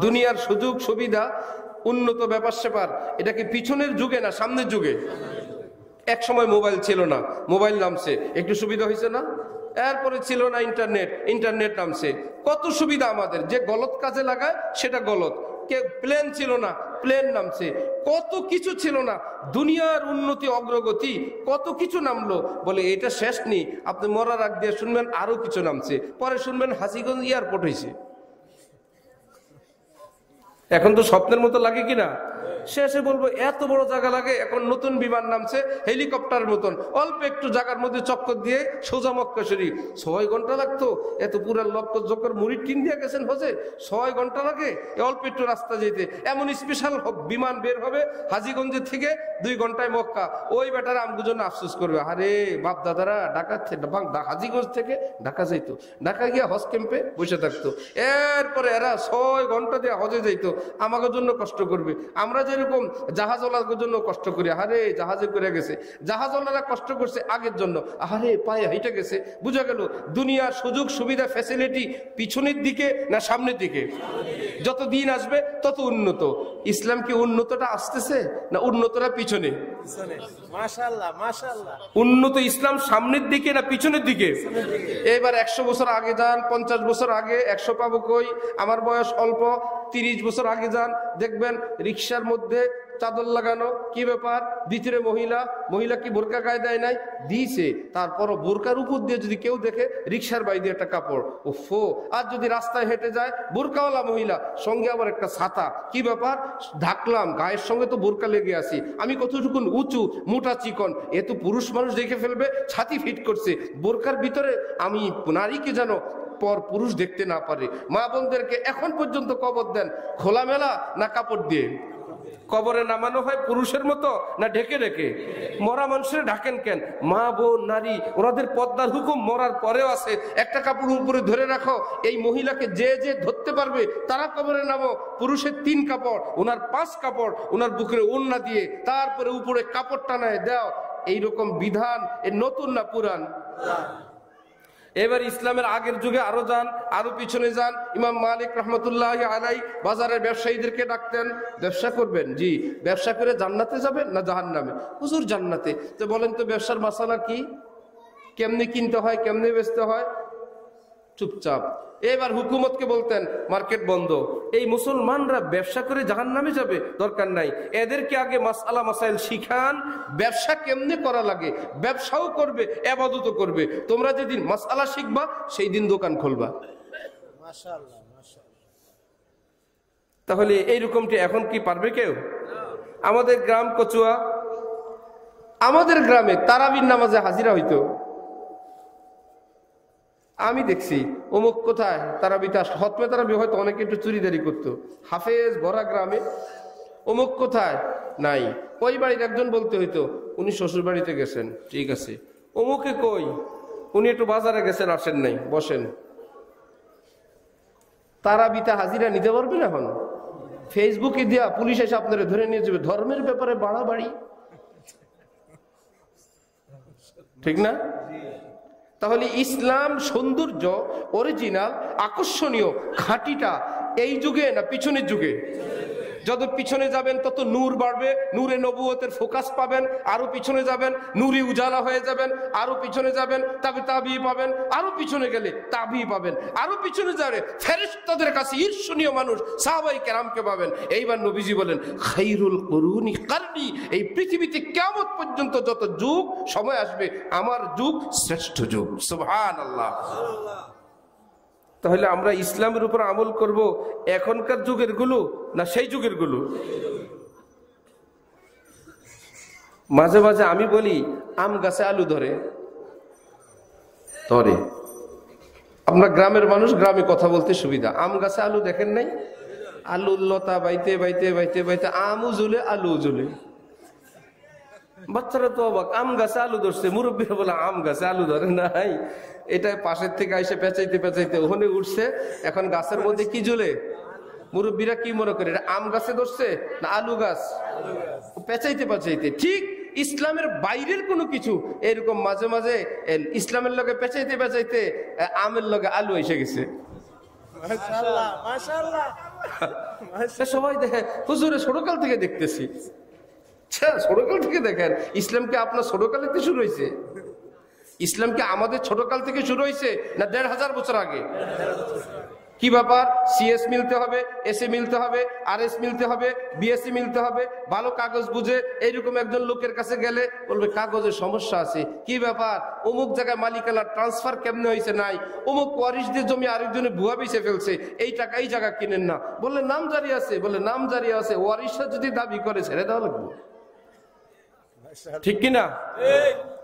[SPEAKER 1] দুনিয়ার সুযোগ সুবিধা, উন্নত ব্যাপার স্যাপার, এটা কি পিছনের যুগে না সামনের যুগে? এক সময় মোবাইল ছিল না, মোবাইল নামছে, একটু সুবিধা হয়েছে না? এরপরে ছিল না ইন্টারনেট, ইন্টারনেট নামছে, কত সুবিধা আমাদের। যে গলত কাজে লাগায় সেটা গলত। প্লেন ছিল না, প্লেন নামছে, কত কিছু ছিল না, দুনিয়ার উন্নতি অগ্রগতি কত কিছু নামলো। বলে এটা শেষ নেই, আপনি মরার আগ দিয়ে শুনবেন আরো কিছু নামছে, পরে শুনবেন হাজীগঞ্জ এয়ারপোর্ট হয়েছে। এখন তো স্বপ্নের মতো লাগে কিনা? শেষে বলবো এত বড় জায়গা লাগে, এখন নতুন বিমান নামছে হেলিকপ্টার মতন, অল্প একটু জায়গার মধ্যে চক্কর দিয়ে সোজা মক্কা শরীফ। 6 ঘন্টা লাগতো, এত পুরা লক্ষ জক্কর মুড়ির টিন দিয়ে গেছেন হজে, 6 ঘন্টা লাগে অল্প একটু রাস্তা যেতে। এমন স্পেশাল বিমান বের হবে হাজীগঞ্জের থেকে 2 ঘন্টায় মক্কা। ওই বেটারা আমগো জন্য আফসোস করবে, আরে বাপ দাদারা হাজীগঞ্জ থেকে ঢাকা যাইতো, ঢাকা গিয়ে হজ ক্যাম্পে বসে থাকতো, এরপরে এরা 6 ঘন্টা দিয়ে হজে যাইতো, আমাকে জন্য কষ্ট করবে। আমরা যেরকম জাহাজওয়ালার জন্য কষ্ট করি, আরে জাহাজে করে গেছে, জাহাজওয়ালারা কষ্ট করছে আগের জন্য, আরে পায়ে হেঁটে গেছে। বুঝা গেল দুনিয়ার সুযোগ সুবিধা ফ্যাসিলিটি পিছনের দিকে না সামনের দিকে? যত দিন আসবে তত উন্নত। ইসলাম কি উন্নতটা আসতেছে না উন্নতটা পিছনে?
[SPEAKER 2] মাশাআল্লাহ মাশাআল্লাহ।
[SPEAKER 1] উন্নত ইসলাম সামনের দিকে না পিছনের দিকে? এবার 100 বছর আগে যান, 50 বছর আগে, 100 পাবো কই, আমার বয়স অল্প, 30 বছর আগে যান, দেখবেন রিক্সার মধ্যে চাদর লাগানো, কি ব্যাপার, ভিতরে মহিলা কি বোরকা গায়ে দেয় নাই? দিয়েছে, তারপরও বোরকার উপর দিয়ে যদি কেউ দেখে রিক্সার বাইরে একটা কাপড়, ওফো। আর যদি রাস্তায় হেঁটে যায় বোরকাওয়ালা মহিলা, সঙ্গে আবার একটা ছাতা, কি ব্যাপার, ঢাকলাম, গায়ের সঙ্গে তো বোরকা লেগে আছি, আমি কতটুকু উঁচু মোটা চিকন, এ তো পুরুষ মানুষ দেখে ফেলবে, ছাতি ফিট করছে, বোরকার ভিতরে আমি নারীকে যেন পর পুরুষ দেখতে না পারে। মা বোনদেরকে এখন পর্যন্ত কবর দেন খোলামেলা না কাপড় দিয়ে? কবরে নামানো হয় পুরুষের মতো না ঢেকে ঢেকে? মরা মানুষের ঢাকেন কেন? মা বোন নারী ওনাদের পর্দার হুকুম মরার পরেও আছে, একটা কাপড় উপরে ধরে রাখো, এই মহিলাকে যে যে ধরতে পারবে তারা কবরে নামো। পুরুষের 3 কাপড়, ওনার 5 কাপড়, ওনার বুকের ওড়না দিয়ে তারপরে উপরে কাপড় টানায় দাও। এইরকম বিধান এ নতুন না পুরান? এবার ইসলামের আগের যুগে আরো যান, আরো পিছনে যান। ইমাম মালিক রহমতুল্লাহ আলাই বাজারের ব্যবসায়ীদেরকে ডাকতেন, ব্যবসা করবেন? জি। ব্যবসা করে জান্নাতে যাবেন না জাহান্নামে? হুজুর জান্নাতে। তো বলেন তো ব্যবসার মাসালা কি, কেমনে কিনতে হয়, কেমনে বেচতে হয়? চুপচাপ। এবার হুকুমতকে বলতেন মার্কেট বন্ধ, এই মুসলমানরা ব্যবসা করে জাহান্নামে যাবে, দরকার নাই, এদেরকে আগে মাসআলা মাসাইল শিখান, ব্যবসা কেমনে করা লাগে, ব্যবসাও করবে ইবাদতও করবে। তোমরা যেদিন মাসআলা শিখবা সেই দিন দোকান খুলবা।
[SPEAKER 2] মাশাআল্লাহ মাশাআল্লাহ।
[SPEAKER 1] তাহলে এইরকমটি এখন কি পারবে কেউ? আমাদের গ্রাম কচুয়া, আমাদের গ্রামে তারাবির নামাজে হাজিরা হইতো, আমি দেখছি অমুক কোথায় তারাবিতে হতমে তারাবি, হয়তো অনেকে একটু চুরিদারি করতো, হাফেজ ভরা গ্রামে, অমুক কোথায় নাই, ওই বাড়ির একজন বলতে হইতো উনি শ্বশুর বাড়িতে গেছেন, ঠিক আছে। অমুকে কই, উনি একটু বাজারে গেছেন, আসেন নাই, বসেন। তারাবিতে হাজিরা নিতে পারবেন? এখন ফেসবুকে দিয়া পুলিশ এসে আপনারা ধরে নিয়ে যাবে, ধর্মের ব্যাপারে বাড়াবাড়ি, ঠিক না? তাহলে ইসলাম সৌন্দর্য, অরিজিনাল, আকর্ষণীয়, খাঁটিটা এই যুগে না পিছনের যুগে? যত পিছনে যাবেন তত নূর বাড়বে, নূরে নবুয়তের ফোকাস পাবেন, আরো পিছনে যাবেন নূরে উজালা হয়ে যাবেন, আরো পিছনে যাবেন তবে তাবি পাবেন, আরো পিছনে গেলে তাবি পাবেন, আরো পিছনে যাবে ফেরেশতাদের কাছে ঈর্ষণীয় মানুষ সাহাবায়ে কেরামকে পাবেন। এইবার নবীজি বলেন খায়রুল কুরুনি কারনি, এই পৃথিবীতে কিয়ামত পর্যন্ত যত যুগ সময় আসবে আমার যুগ শ্রেষ্ঠ যুগ। সুবহানাল্লাহ। তাহলে আমরা ইসলামের উপর আমল করব এখনকার যুগের গুলো না সেই যুগের গুলো? মাঝে মাঝে আমি বলি আম গাছে আলু ধরে, আপনার গ্রামের মানুষ, গ্রামে কথা বলতে সুবিধা। আম গাছে আলু দেখেন নাই? আলুর লতা বাইতে বাইতে বাইতে বাইতে আমও ঝুলে আলু ঝুলে। বাচ্চারা তো অবাক, আম গাছে আলু ধরছে, মুরব্বীরা বলে আম গাছে আলু ধরে নাই। এটা পাশের থেকে এসে পেঁচাইতে পেঁচাইতে ওখানে উঠছে, এখন গাছের মধ্যে কি ঝুলে? মুরব্বীরা কি মনে করে এটা আম গাছে ধরছে না আলু গাছ? পেঁচাইতে পেঁচাইতে। ঠিক ইসলামের বাইরের কোনো কিছু এরকম মাঝে মাঝে ইসলামের লগে পেঁচাইতে পেঁচাইতে আমের লগে আলু এসে গেছে।
[SPEAKER 2] মাশাআল্লাহ মাশাআল্লাহ।
[SPEAKER 1] সবাই দেখে হুজুরে ছোটকাল থেকে দেখতেছি। ছোটকাল থেকে দেখেন, ইসলাম কি আপনার ছোটকালেতে শুরু হয়েছে? ইসলাম কি আমাদের ছোটকাল থেকে শুরু হয়েছে না 1500 বছর আগে? কি ব্যাপার, সিএস মিলতে হবে, এসএ মিলতে হবে, আরএস মিলতে হবে, বিএসসি মিলতে হবে, ভালো কাগজ বুঝে এইরকম একজন লোকের কাছে গেলে বলবে কাগজের সমস্যা আছে। কি ব্যাপার, অমুক জায়গায় মালিকানা ট্রান্সফার কেমনে হয়েছে নাই, অমুক ওয়ারিশদের জমি আরেকজনে ভুয়া বেচে ফেলছে, এই টাকা এই জায়গা কিনেন না। বললে নাম জারি আছে, বলে নাম জারি আছে, ওয়ারিশরা যদি দাবি করে ছেড়ে দেওয়া লাগবে, ঠিক কিনা?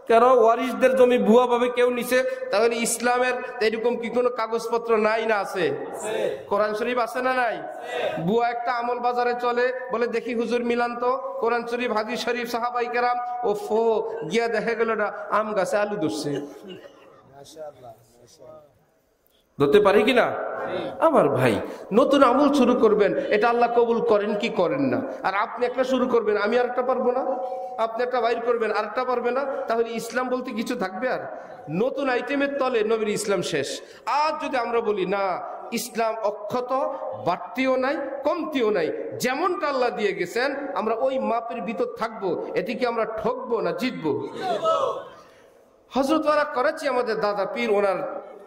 [SPEAKER 1] কেন ওয়ারিশদের জমি ভুয়া ভাবে কেউ নিছে, তাহলে ইসলামের এরকম কি কোনো কাগজপত্র নাই না আছে? কোরআন শরীফ আছে না নাই? ভুয়া একটা আমল বাজারে চলে, বলে দেখি হুজুর মিলান তো কোরআন শরীফ হাদিস শরীফ সাহাবাই কেরাম, ও ফো গিয়া দেখা গেল না আম গাছে আলু ধরছে। ধরতে পারি কিনা? আমার ভাই, নতুন আমল শুরু করবেন, এটা আল্লাহ কবুল করেন কি করেন না। আর আপনি একটা শুরু করবেন, আমি আরেকটা পারবো না, আপনি একটা বাইর করবেন আরেকটা পারবে না, তাহলে ইসলাম বলতে কিছু থাকবে? আর নতুন আইটেমের তলে নবীর ইসলাম শেষ। আর যদি আমরা বলি না, ইসলাম অক্ষত, বাড়তিও নাই কমতিও নাই, যেমনটা আল্লাহ দিয়ে গেছেন আমরা ওই মাপের ভিতর থাকবো, এটিকে আমরা ঠকবো না জিতবো? হযরত ওয়ারা করাচি আমাদের দাদা পীর, ওনার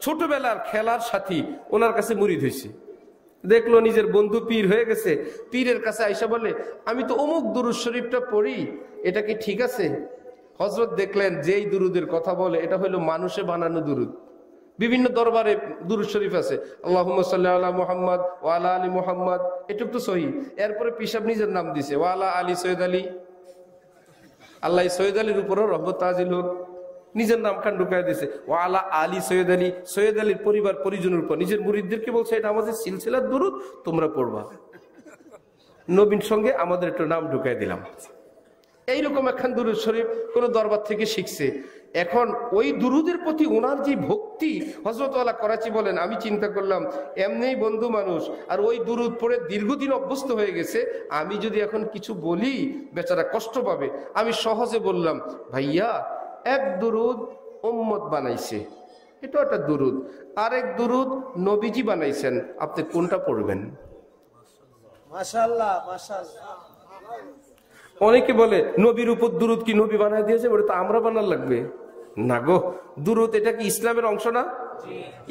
[SPEAKER 1] ছোটবেলার খেলার সাথী, ওনার কাছে মুরিদ হয়েছে, দেখলো নিজের বন্ধু পীর হয়ে গেছে, পীরের কাছে আইসা বলে আমি তো অমুক দুরূদ শরীফটা পড়ি, এটা কি ঠিক আছে? হযরত দেখলেন যেই দুরুদের কথা বলে এটা হলো মানুষে বানানো দুরুদ। বিভিন্ন দরবারে দুরূদ শরীফ আছে, আল্লাহুম্মা সাল্লি আলা মুহাম্মদ ওয়া আলা আলি মুহাম্মদ, এটুকু তো সহিহ। এরপরে পিসাব নিজের নাম দিছে, ওয়া আলা আলি সৈয়দ আলী, আল্লাহ সৈয়দ আলীর উপরও রহমত তাজিল হোক, নিজের নাম খান ঢুকাই দিয়েছে, ও আলা আলী সৈয়দ আলী, সৈয়দ আলীর পরিবার পরিজনের উপর। নিজের মুরিদদেরকে বলছে এটা আমাদের সিলসিলার দুরুদ, তোমরা পড়বা। নবীর সঙ্গে আমাদের একটু নাম ঢুকাই দিলাম। এইরকম একখান দুরুদ শরীফ কোন দরবার থেকে শিখছে। এখন ওই দুরুদের প্রতি ওনার যে ভক্তি, হযরত ওয়ালা করাচি বলেন আমি চিন্তা করলাম এমনিই বন্ধু মানুষ, আর ওই দুরুদ পড়ে দীর্ঘদিন অভ্যস্ত হয়ে গেছে, আমি যদি এখন কিছু বলি বেচারা কষ্ট পাবে। আমি সহজে বললাম, ভাইয়া এক দুরুদ উম্মত বানাইছে, এটা একটা দুরুদ, আরেক দুরুদ নবীজি বানাইছেন, আপনি কোনটা পড়বেন?
[SPEAKER 2] মাশাআল্লাহ মাশাআল্লাহ।
[SPEAKER 1] অনেকে বলে নবীর উপর দুরুদ কি নবী বানায় দিয়েছে, বলে তো আমরা বানার লাগবে না গো। দুরুদ এটা কি ইসলামের অংশ না?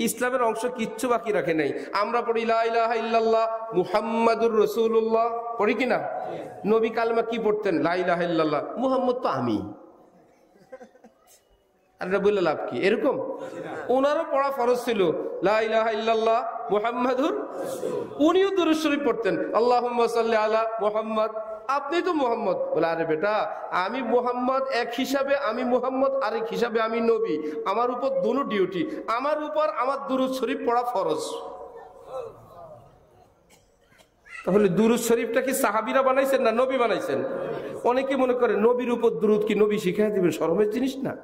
[SPEAKER 1] ইসলামের অংশ কিচ্ছু বাকি রাখে নাই। আমরা পড়ি লা ইলাহা ইল্লাল্লাহ মুহাম্মাদুর রাসূলুল্লাহ, পড়ি কিনা? নবী কালেমা কি পড়তেন? লা ইলাহা ইল্লাল্লাহ, মুহাম্মদ তো আমি, আর এটা বললে লাভ কি? এরকম ওনারও পড়া ফরজ ছিল, লা ইলাহা ইল্লাল্লাহ মুহাম্মাদুর, উনিও দুরূদ শরীফ পড়তেন, আল্লাহুম্মা সাল্লি আলা মুহাম্মদ, আপনি তো মুহাম্মদ। বলে আরে বেটা, আমি মুহাম্মদ এক হিসাবে, আমি মুহাম্মদ আরেক হিসাবে আমি নবী, আমার উপর দুটো ডিউটি, আমার উপর আমার দুরূদ শরীফ পড়া ফরজ। তাহলে দুরূদ শরীফটা কি সাহাবীরা বানাইছেন না নবী বানাইছেন? অনেকে মনে করে নবীর উপর দুরূদ কি নবী শিখাই দিবেন, শরমের জিনিস না।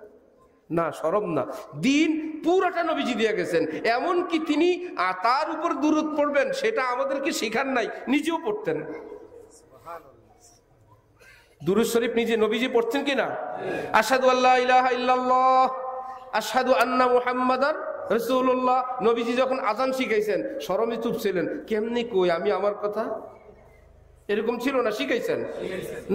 [SPEAKER 1] না, শরম না, দিন পুরাটা নবীজি দিয়ে গেছেন। এমন কি তিনি তার উপর দুরূদ পড়বেন সেটা আমাদেরকে শিখান নাই, নিজেও পড়তেন। দুরূদ শরীফ নিজে নবীজি পড়তেন কিনা? আশহাদু আল্লা ইলাহা ইল্লাল্লাহ আশহাদু আন্না মুহাম্মাদার রাসূলুল্লাহ, নবীজি যখন আযান শিখাইছেন শরমে চুপ ছিলেন, কেমনি কই আমি আমার কথা, এরকম ছিল না? শিখাইছেন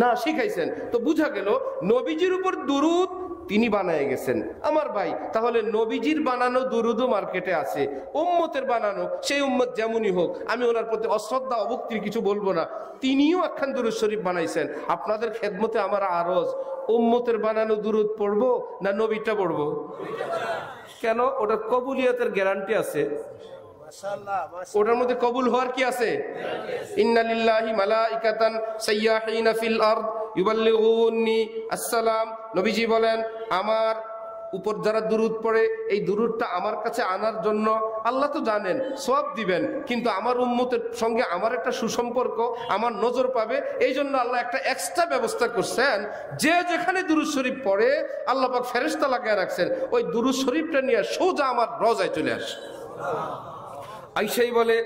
[SPEAKER 1] না? শিখাইছেন। তো বুঝা গেল নবীজির উপর দুরূদ তিনি বানায় গেছেন। আমার ভাই, তাহলে নবীজির বানানো দুরূদও মার্কেটে আছে, উম্মতের বানানো, সেই উম্মত যেমনই হোক, আমি ওনার প্রতি অশ্রদ্ধা অভক্তির কিছু বলবো না। তিনিও একখান দুরূদ শরীফ বানাইছেন। আপনাদের খেদমতে আমার আরজ, উম্মতের বানানো দুরূদ পড়বো না নবীটা পড়বো? কেন? ওটার কবুলিয়তের গ্যারান্টি আছে, ওটার মধ্যে কবুল হওয়ার কি আছে? ইন্না লিল্লাহি মালাইকাতান সাইয়াহিনা ফিল আরদ ইউবাল্লিগুনি আসসালাম। নবীজি বলেন আমার উপর যারা দুরূদ পড়ে এই দুরূদটা আমার কাছে আনার জন্য আল্লাহ তো জানেন সওয়াব দিবেন, কিন্তু আমার উম্মতের সঙ্গে আমার একটা সুসম্পর্ক, আমার নজর পাবে, এই জন্য আল্লাহ একটা এক্সট্রা ব্যবস্থা করছেন। যে যেখানে দুরূদ শরীফ পড়ে আল্লাহ পাক ফেরেশতা লাগায় রাখছেন, ওই দুরূদ শরীফটা নিয়ে সোজা আমার রওজায় চলে আসে। আইসাই বলে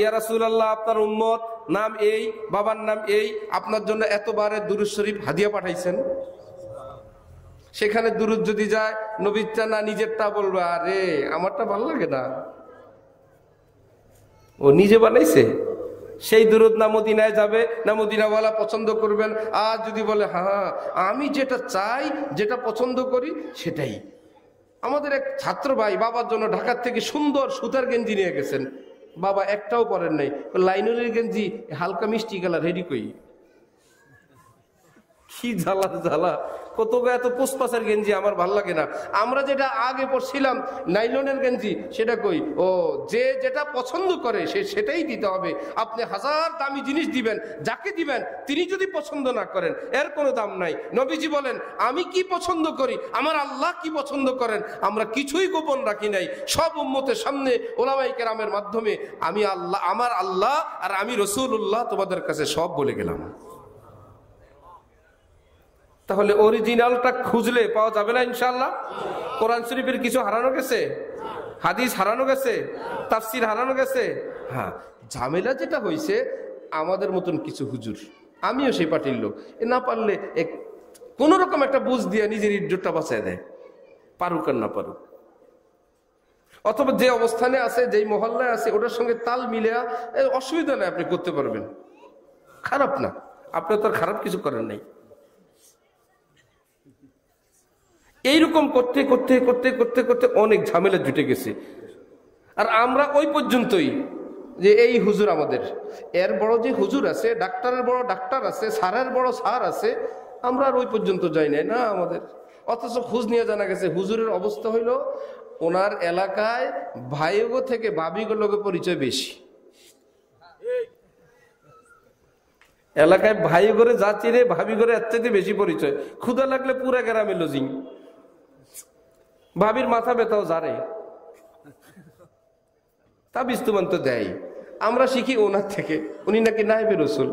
[SPEAKER 1] ইয়া রাসূলুল্লাহ, আপনার উম্মত নাম এই, বাবার নাম এই, আপনার জন্য এতবারে দুরূদ শরীফ হাদিয়া পাঠাইছেন। সেখানে দুরূদ যদি যায়, নবীরটা না নিজেরটা বলবে, আরে আমারটা ভালো লাগে না, ও নিজে বানাইছে। সেই দুরূদ না মদিনায় যাবে না মদিনাওয়ালা পছন্দ করবেন। আর যদি বলে হ্যাঁ আমি যেটা চাই, যেটা পছন্দ করি সেটাই। আমাদের এক ছাত্র ভাই বাবার জন্য ঢাকার থেকে সুন্দর সুতার গেঞ্জি নিয়ে গেছেন, বাবা একটাও পরেন নাই। লাইনুলের গেঞ্জি হালকা মিষ্টি কালার রেডি কই, কি জ্বালা জ্বালা, কত এত পোস্টপাসের গেঞ্জি আমার ভাল লাগে না। আমরা যেটা আগে পড়ছিলাম নাইলনের গেঞ্জি, সেটা কই, ও যে যেটা পছন্দ করে সে সেটাই দিতে হবে। আপনি হাজার দামি জিনিস দিবেন, যাকে দিবেন তিনি যদি পছন্দ না করেন এর কোনো দাম নাই। নবীজি বলেন আমি কি পছন্দ করি, আমার আল্লাহ কি পছন্দ করেন, আমরা কিছুই গোপন রাখি নাই। সব উম্মতের সামনে ওলামায়ে কেরামের মাধ্যমে আমি আল্লাহ, আমার আল্লাহ আর আমি রাসূলুল্লাহ তোমাদের কাছে সব বলে গেলাম। তাহলে অরিজিনালটা খুঁজলে পাওয়া যাবে না ইনশাআল্লাহ? কোরআন শরীফের কিছু হারানো গেছে, হাদিস হারানো গেছে, তাফসির হারানো গেছে। হ্যাঁ, ঝামেলা যেটা হয়েছে আমাদের মতন কিছু হুজুর, আমিও সেই পার্টির লোক, না পারলে কোন রকম একটা বুঝ দিয়ে নিজের ইজ্জতটা বাঁচায় দেয়, পারুক আর না পারুক। অথবা যে অবস্থানে আছে, যেই মহল্লায় আছে ওটার সঙ্গে তাল মিলে অসুবিধা নেই, আপনি করতে পারবেন, খারাপ না, আপনি তো আর খারাপ কিছু করেন নাই। এইরকম করতে করতে করতে করতে করতে অনেক ঝামেলা জুটে গেছে। আর আমরা ওই পর্যন্তই যে এই হুজুর আমাদের, এর বড় যে হুজুর আছে, ডাক্তারের বড় ডাক্তার আছে, স্যারের বড় স্যার আছে, আমরা আর ওই পর্যন্ত যাই নাই না আমাদের। অথচ খোঁজ নিয়ে জানা গেছে হুজুরের অবস্থা হইল ওনার এলাকায় ভাইগো থেকে ভাবিগুলোকে পরিচয় বেশি। এলাকায় ভাই করে যা চিনে ভাবি করে এর চাইতে বেশি পরিচয়। ক্ষুধা লাগলে পুরা গ্রামে লজিং, ভাবির মাথা ব্যথাও জারে, তা বিস্তুমান তো দেয়। আমরা শিখি ওনার থেকে, উনি নাকি নায়েবে রসুল,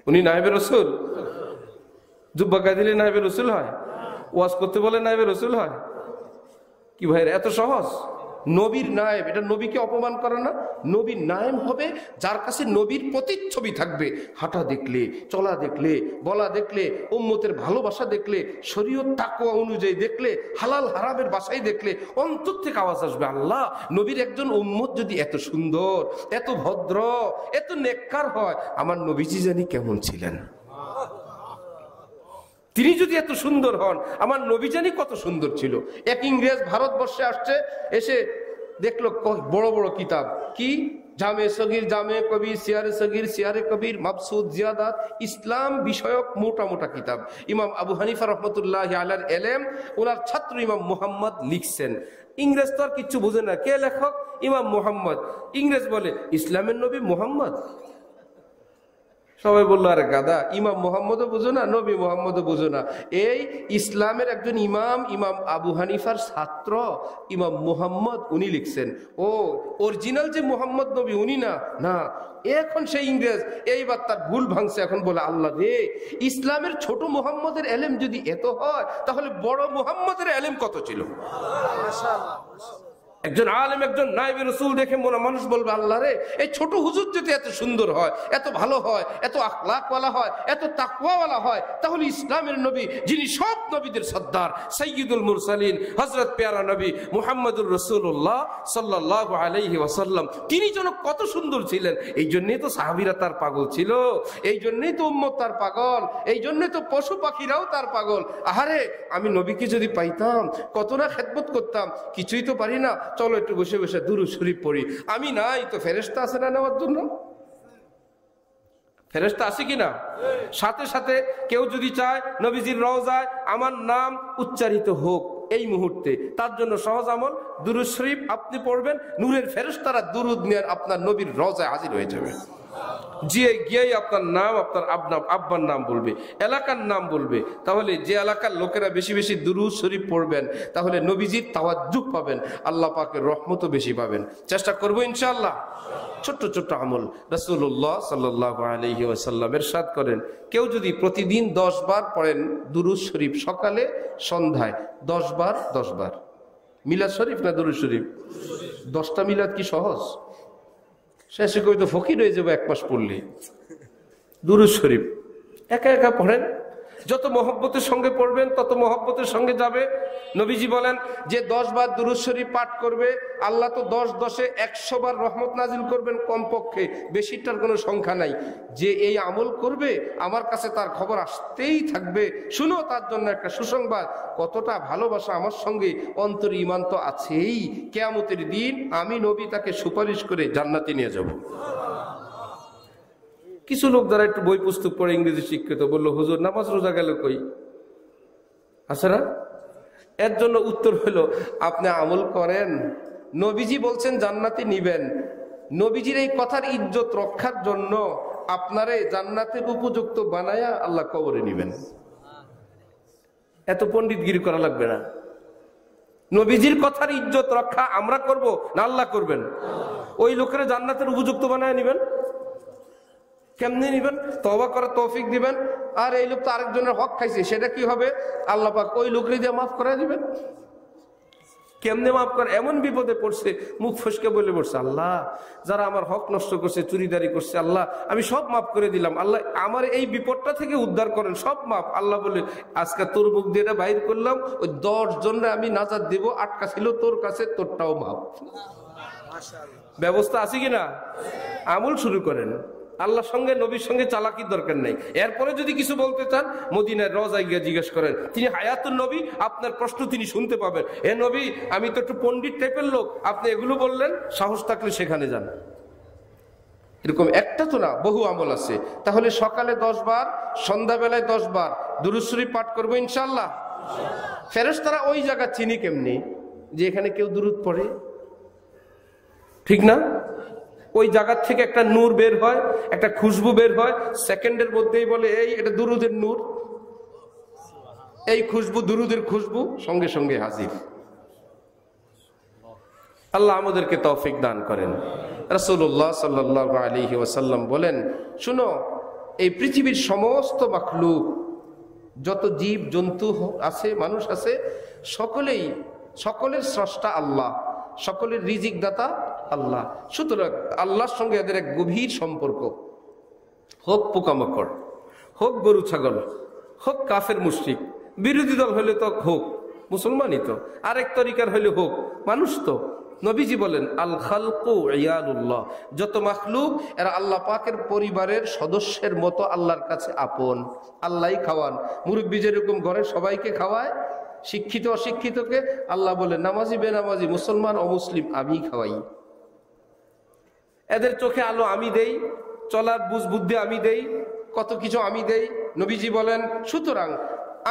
[SPEAKER 1] উনি নায়েবে রসুল। জুব্বা গায়ে দিলে নায়েবে রসুল হয়, ওয়াজ করতে বলে নায়েবে রসুল হয়। কি ভাই এত সহজ? নবীর নায়েব, এটা নবীকে অপমান করে না? নবীর নায়েব হবে যার কাছে নবীর প্রতিচ্ছবি থাকবে। হাঁটা দেখলে, চলা দেখলে, বলা দেখলে, উম্মতের ভালোবাসা দেখলে, শরীয়ত তাকওয়া অনুযায়ী দেখলে, হালাল হারামের বাসায় দেখলে অন্তর থেকে আওয়াজ আসবে, আল্লাহ নবীর একজন উম্মত যদি এত সুন্দর, এত ভদ্র, এত নেককার হয়, আমার নবীজি জানি কেমন ছিলেন। তিনি যদি এত সুন্দর হন, আমার নবী জানি কত সুন্দর ছিল। এক ইংরেজ ভারতবর্ষে আসছে, এসে দেখলো বড় বড় কিতাব, কি জামে সগীর, জামে কবির, সিয়ারে সগীর, সিয়ারে কবির, মাবসুদ, জিয়াদাত, ইসলাম বিষয়ক মোটা মোটা কিতাব। ইমাম আবু হানিফা রহমতুল্লাহ আলাইহির এলেম, ওনার ছাত্র ইমাম মুহাম্মদ লিখছেন। ইংরেজ তো আর কিচ্ছু বুঝে না, কে লেখক? ইমাম মুহাম্মদ। ইংরেজ বলে ইসলামের নবী মুহাম্মদ। সবাই বললো আরে গাদা, ইমাম মুহাম্মদও বুঝো না, নবী মুহাম্মদও বুঝো না। এই ইসলামের একজন ইমাম, ইমাম আবু হানিফার ছাত্র ইমাম মুহাম্মদ, উনি লিখছেন। ও অরিজিনাল যে মুহাম্মদ নবী উনি না, না। এখন সেই ইংরেজ এইবার তার ভুল ভাঙছে, এখন বলে আল্লাহ রে, ইসলামের ছোট মুহাম্মদের এলেম যদি এত হয়, তাহলে বড় মুহাম্মদের এলেম কত ছিল। একজন আলেম, একজন নায়েবে রাসূল দেখে মানুষ বলবে আল্লাহ রে, এই ছোট হুজুর যদি এত সুন্দর হয়, এত ভালো হয়, এত আখলাকওয়ালা হয়, এত তাকওয়াওয়ালা হয়, তাহলে ইসলামের নবী, যিনি সব নবীদের সর্দার, সাইয়্যিদুল মুরসালিন, হযরত পেয়ারা নবী মুহাম্মদুর রাসূলুল্লাহ সাল্লাল্লাহু আলাইহি ওয়াসাল্লাম, তিনি যেন কত সুন্দর ছিলেন। এই জন্যই তো সাহাবীরা তার পাগল ছিল, এই জন্যই তো উম্মত তার পাগল, এই জন্যই তো পশু পাখিরাও তার পাগল। আহারে, আমি নবীকে যদি পাইতাম কত না খেদমত করতাম, কিছুই তো পারি না, চলো একটু বসে বসে দুরূদ শরীফ পড়ি। আমি নাই তো ফেরেশতা আছে না নেওয়ার জন্য? ফেরেশতা আছে কিনা? সাথে সাথে কেউ যদি চায় নবীজির রওজায় আমার নাম উচ্চারিত হোক এই মুহূর্তে, তার জন্য সহজ আমল, দুরূদ শরীফ আপনি পড়বেন, নূরের ফেরেশতারা দুরূদ নিয়ে আপনার নবীর রওজায় হাজির হয়ে যাবে। গিয়েই আপনার নাম, আপনার আব্বার নাম বলবে, এলাকার নাম বলবে। তাহলে যে এলাকার লোকেরা বেশি বেশি দুরূদ শরীফ পড়বেন, তাহলে নবীজির তাওয়াজ্জুহ পাবেন, আল্লাহ পাকের রহমতও বেশি পাবেন। চেষ্টা করবো ইনশাআল্লাহ। ছোট্ট ছোট্ট আমল। রাসূলুল্লাহ সাল্লাল্লাহু আলাইহি ওয়াসাল্লাম ইরশাদ করেন, কেউ যদি প্রতিদিন 10 বার পড়েন দুরূদ শরীফ, সকালে সন্ধ্যায় 10 বার 10 বার। মিলাদ শরীফ না দুরূদ শরীফ? 10টা মিলাদ কি সহজ? শেষে কই তো ফকির হয়ে যাবো 1 মাস পড়লে। দুরূদ শরীফ একা একা পড়েন, যত মহব্বতের সঙ্গে পড়বেন তত মহব্বতের সঙ্গে যাবে। নবীজি বলেন যে 10 বার দুরূদ শরীফ পাঠ করবে আল্লাহ তো 10 × 100 বার রহমত নাজিল করবেন কমপক্ষে, বেশিটার কোনো সংখ্যা নাই। যে এই আমল করবে আমার কাছে তার খবর আসতেই থাকবে। শুনো তার জন্য একটা সুসংবাদ, কতটা ভালোবাসা আমার সঙ্গে, অন্তরে ঈমান তো আছেই, কিয়ামতের দিন আমি নবী তাকে সুপারিশ করে জান্নাতে নিয়ে যাব। কিছু লোক যারা একটু বই পুস্তক পড়ে ইংরেজি শিক্ষিত বললো, হুজুর নামাজ রোজা গেল কই? আছে না? এর জন্য উত্তর হলো, আপনি আমল করেন, নবীজি বলছেন জান্নাতে নিবেন, নবীজির এই কথার ইজ্জত রক্ষার জন্য আপনারে জান্নাতের উপযুক্ত বানায়া আল্লাহ কবরে নিবেন। এত পণ্ডিতগিরি করা লাগবে না। নবীজির কথার ইজ্জত রক্ষা আমরা করব না আল্লাহ করবেন? ওই লোকেরা জান্নাতের উপযুক্ত বানায় নিবেন। কেমনে নিবেন? তওবা করার তৌফিক দিবেন। আর এই লোক তো আরেকজনের হক খাইছে, সেটা কি হবে? আল্লাহ পাক ওই লোকরে দিয়ে মাফ করে দিবেন। কেমনে মাফ করে? এমন বিপদে পড়ছে, মুখ ফসকে বলে পড়ছে, আল্লাহ যারা আমার হক নষ্ট করছে, চুরিদারি করছে, আল্লাহ আমি সব মাফ করে দিলাম, আল্লাহ আমার এই বিপদটা থেকে উদ্ধার করেন, সব মাফ। আল্লাহ বলে, আজকে তোর মুখ দিয়ে এটা বাইর করলাম, ওই 10 জনরে আমি নাজাত দিব, আটকা ছিল তোর কাছে, তোরটাও মাফ। ব্যবস্থা আছে কিনা? আমল শুরু করেন। আল্লাহর সঙ্গে নবীর সঙ্গে চালাকির দরকার নেই। এরপরে যদি কিছু বলতে চান মদিনার রওজায় গিয়ে জিজ্ঞেস করেন, তিনি হায়াতুন নবী, আপনার প্রশ্ন তিনি শুনতে পাবেন। এ নবী, আমি তো একটু পণ্ডিত টাইপের লোক, আপনি এগুলো বললেন, সাহস থাকলে সেখানে যান। এরকম একটা তো না, বহু আমল আছে। তাহলে সকালে 10 বার, সন্ধ্যাবেলায় 10 বার দুরূদ শরীফ পাঠ করবো ইনশাআল্লাহ। ফেরেশতারা ওই জায়গা চিনি কেমনি যে এখানে কেউ দুরূদ পড়ে, ঠিক না? ওই জায়গার থেকে একটা নূর বের হয়, একটা খুশবু বের হয়, সেকেন্ডের মধ্যেই বলে এই এটা দুরূদের নূর, এই খুশবু দুরূদের খুশবু, সঙ্গে সঙ্গে হাজির। আল্লাহ আমাদেরকে তৌফিক দান করেন। রাসূলুল্লাহ সাল্লাল্লাহু আলাইহি ওয়াসাল্লাম বলেন, শুনো, এই পৃথিবীর সমস্ত মাখলুক, যত জীব জন্তু আছে, মানুষ আছে, সকলের স্রষ্টা আল্লাহ, সকলের রিজিক দাতা আল্লাহ। সুতরাং আল্লাহর সঙ্গে এদের এক গভীর সম্পর্ক। হোক পোকামাকড়, হোক গরু ছাগল, হোক কাফের মুশরিক, বিরোধী দল হলে তো হোক মুসলমানই, তো আরেক তরিকার হলে হোক মানুষ। তো নবীজি বলেন, আল খালকু ইয়ালুল্লাহ, যত মাখলুক এরা আল্লাহ পাকের পরিবারের সদস্যের মতো আল্লাহর কাছে আপন। আল্লাহই খাওয়ান। মুরব্বী যেরকম ঘরে সবাইকে খাওয়ায়, শিক্ষিত অশিক্ষিতকে, আল্লাহ বলেন নামাজি বেনামাজি, মুসলমান অমুসলিম আমি খাওয়াই। এদের চোখে আলো আমি দেই, চলার বুঝ বুদ্ধি আমি দেই, কত কিছু আমি দেই। নবীজি বলেন, সুতরাং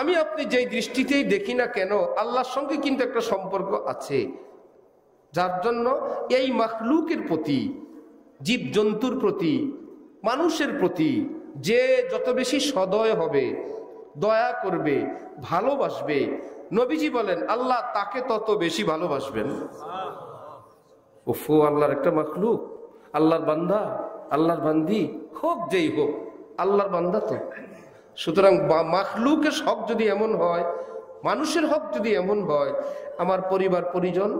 [SPEAKER 1] আমি আপনি যেই দৃষ্টিতেই দেখি না কেন, আল্লাহর সঙ্গে কিন্তু একটা সম্পর্ক আছে, যার জন্য এই মাখলুকের প্রতি, জীব জন্তুর প্রতি, মানুষের প্রতি যে যত বেশি সদয় হবে, দয়া করবে, ভালোবাসবে, নবীজি বলেন আল্লাহ তাকে তত বেশি ভালোবাসবেন। ওফো, আল্লাহর একটা মাখলুক, আল্লাহর বান্দা, আল্লাহর বান্দি হোক, যেই হোক আল্লাহর বান্দা তো। সুতরাং মাখলুকের হক যদি এমন হয়, মানুষের হক যদি এমন হয়, আমার পরিবার পরিজন,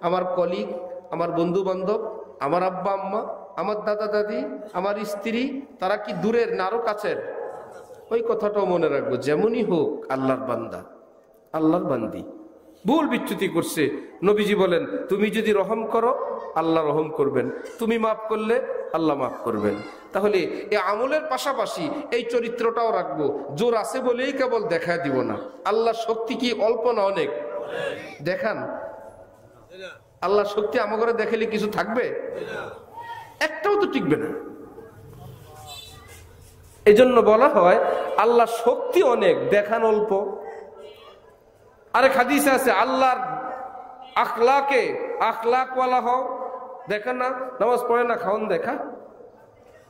[SPEAKER 1] আমার কলিগ, আমার বন্ধু বান্ধব, আমার আব্বা আম্মা, আমার দাদা দাদি, আমার স্ত্রী, তারা কি দূরের না আরো কাছের? ওই কথাটাও মনে রাখবো, যেমনই হোক আল্লাহর বান্দা, আল্লাহর বান্দি। ভুল বিচ্যুতি করছে, নবীজি বলেন তুমি যদি রহম করো আল্লাহ রহম করবেন, তুমি মাফ করলে আল্লাহ মাফ করবেন। তাহলে এই আমলের পাশাপাশি এই চরিত্রটাও রাখবো। জোর আছে বলেই কেবল দেখা দিব না, আল্লাহর শক্তি কি অল্প না অনেক? দেখান, আল্লাহর শক্তি আমাকে দেখালে কিছু থাকবে? একটাও তো টিকবে না। এই জন্য বলা হয় আল্লাহর শক্তি অনেক, দেখান অল্প। আরেক হাদিসে আছে আল্লাহর আখলাকওয়ালা হও, দেখেন না, নামাজ পড়ে না, খাওয়ান দেখা,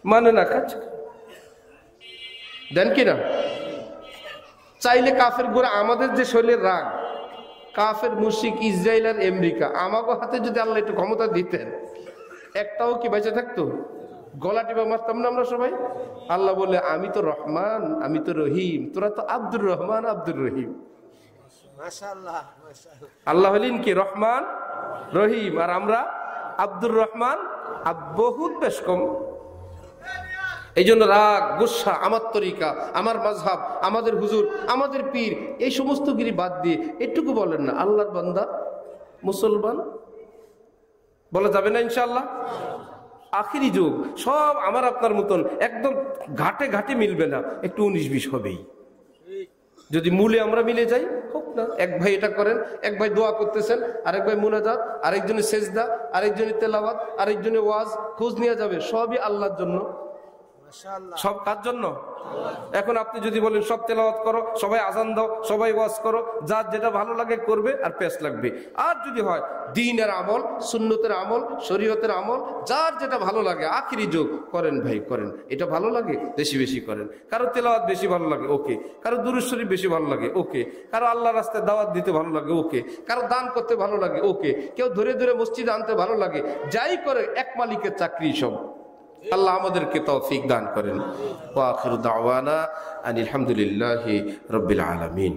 [SPEAKER 1] মানে না কাজ দেন কিনা। চাইলে কাফের গোড়া আমাদের যে শৈলের রাগ, কাফের মুশরিক ইসরায়েল আর আমেরিকা, আমাকে হাতে যদি আল্লাহ একটু ক্ষমতা দিতেন, একটাও কি বেঁচে থাকতো? গলা টিপা মারতাম না আমরা সবাই। আল্লাহ বলে আমি তো রহমান, আমি তো রহিম, তোরা তো আব্দুর রহমান আব্দুর রহিম। আল্লাহ হলেন কি রহমান রহিম, আর আমরা আব্দুর রহমান, বহুত বেশ কম। এই জন্য রাগ গুসা, আমার তরিকা, আমার মাযহাব, আমাদের হুজুর, আমাদের পীর, এই সমস্ত গিরি বাদ দিয়ে এটুকু বলেন না আল্লাহর বান্দা মুসলমান বলা যাবে না ইনশাআল্লাহ? আখিরি যুগ সব আমার আপনার মতন একদম ঘাটে ঘাটে মিলবে না, একটু 19-20 হবেই। যদি মূলে আমরা মিলে যাই হোক না। এক ভাই এটা করেন, এক ভাই দোয়া করতেছেন, আরেক ভাই মুনাজাত, আরেকজনের সেজদা, আরেকজনের তেলাওয়াত, আরেকজনের ওয়াজ, খোঁজ নিয়ে যাবে। সবই আল্লাহর জন্য, সব কার জন্য? এখন আপনি যদি বলেন সব তেলাওয়াত করো, সবাই আজান দাও, সবাই ওয়াজ করো, যার যেটা ভালো লাগে করবে আর পেশ লাগবে। আর যদি হয় দ্বীনের আমল, সুন্নতের আমল, শরীয়তের আমল, যার যেটা ভালো লাগে আখিরি যোগ করেন ভাই করেন। এটা ভালো লাগে বেশি বেশি করেন। কারো তেলাওয়াত বেশি ভালো লাগে ওকে, কারো দুরূদ শরীফ বেশি ভালো লাগে ওকে, কারো আল্লাহর রাস্তায় দাওয়াত দিতে ভালো লাগে ওকে, কারো দান করতে ভালো লাগে ওকে, কেউ ধরে ধরে মসজিদে আনতে ভালো লাগে। যাই করে এক মালিকের চাকরি সব। আল্লাহ আমাদেরকে তৌফিক দান করেন। ওয়া আখিরু দাওয়ানা আনিল হামদুলিল্লাহি রাব্বিল আলামিন।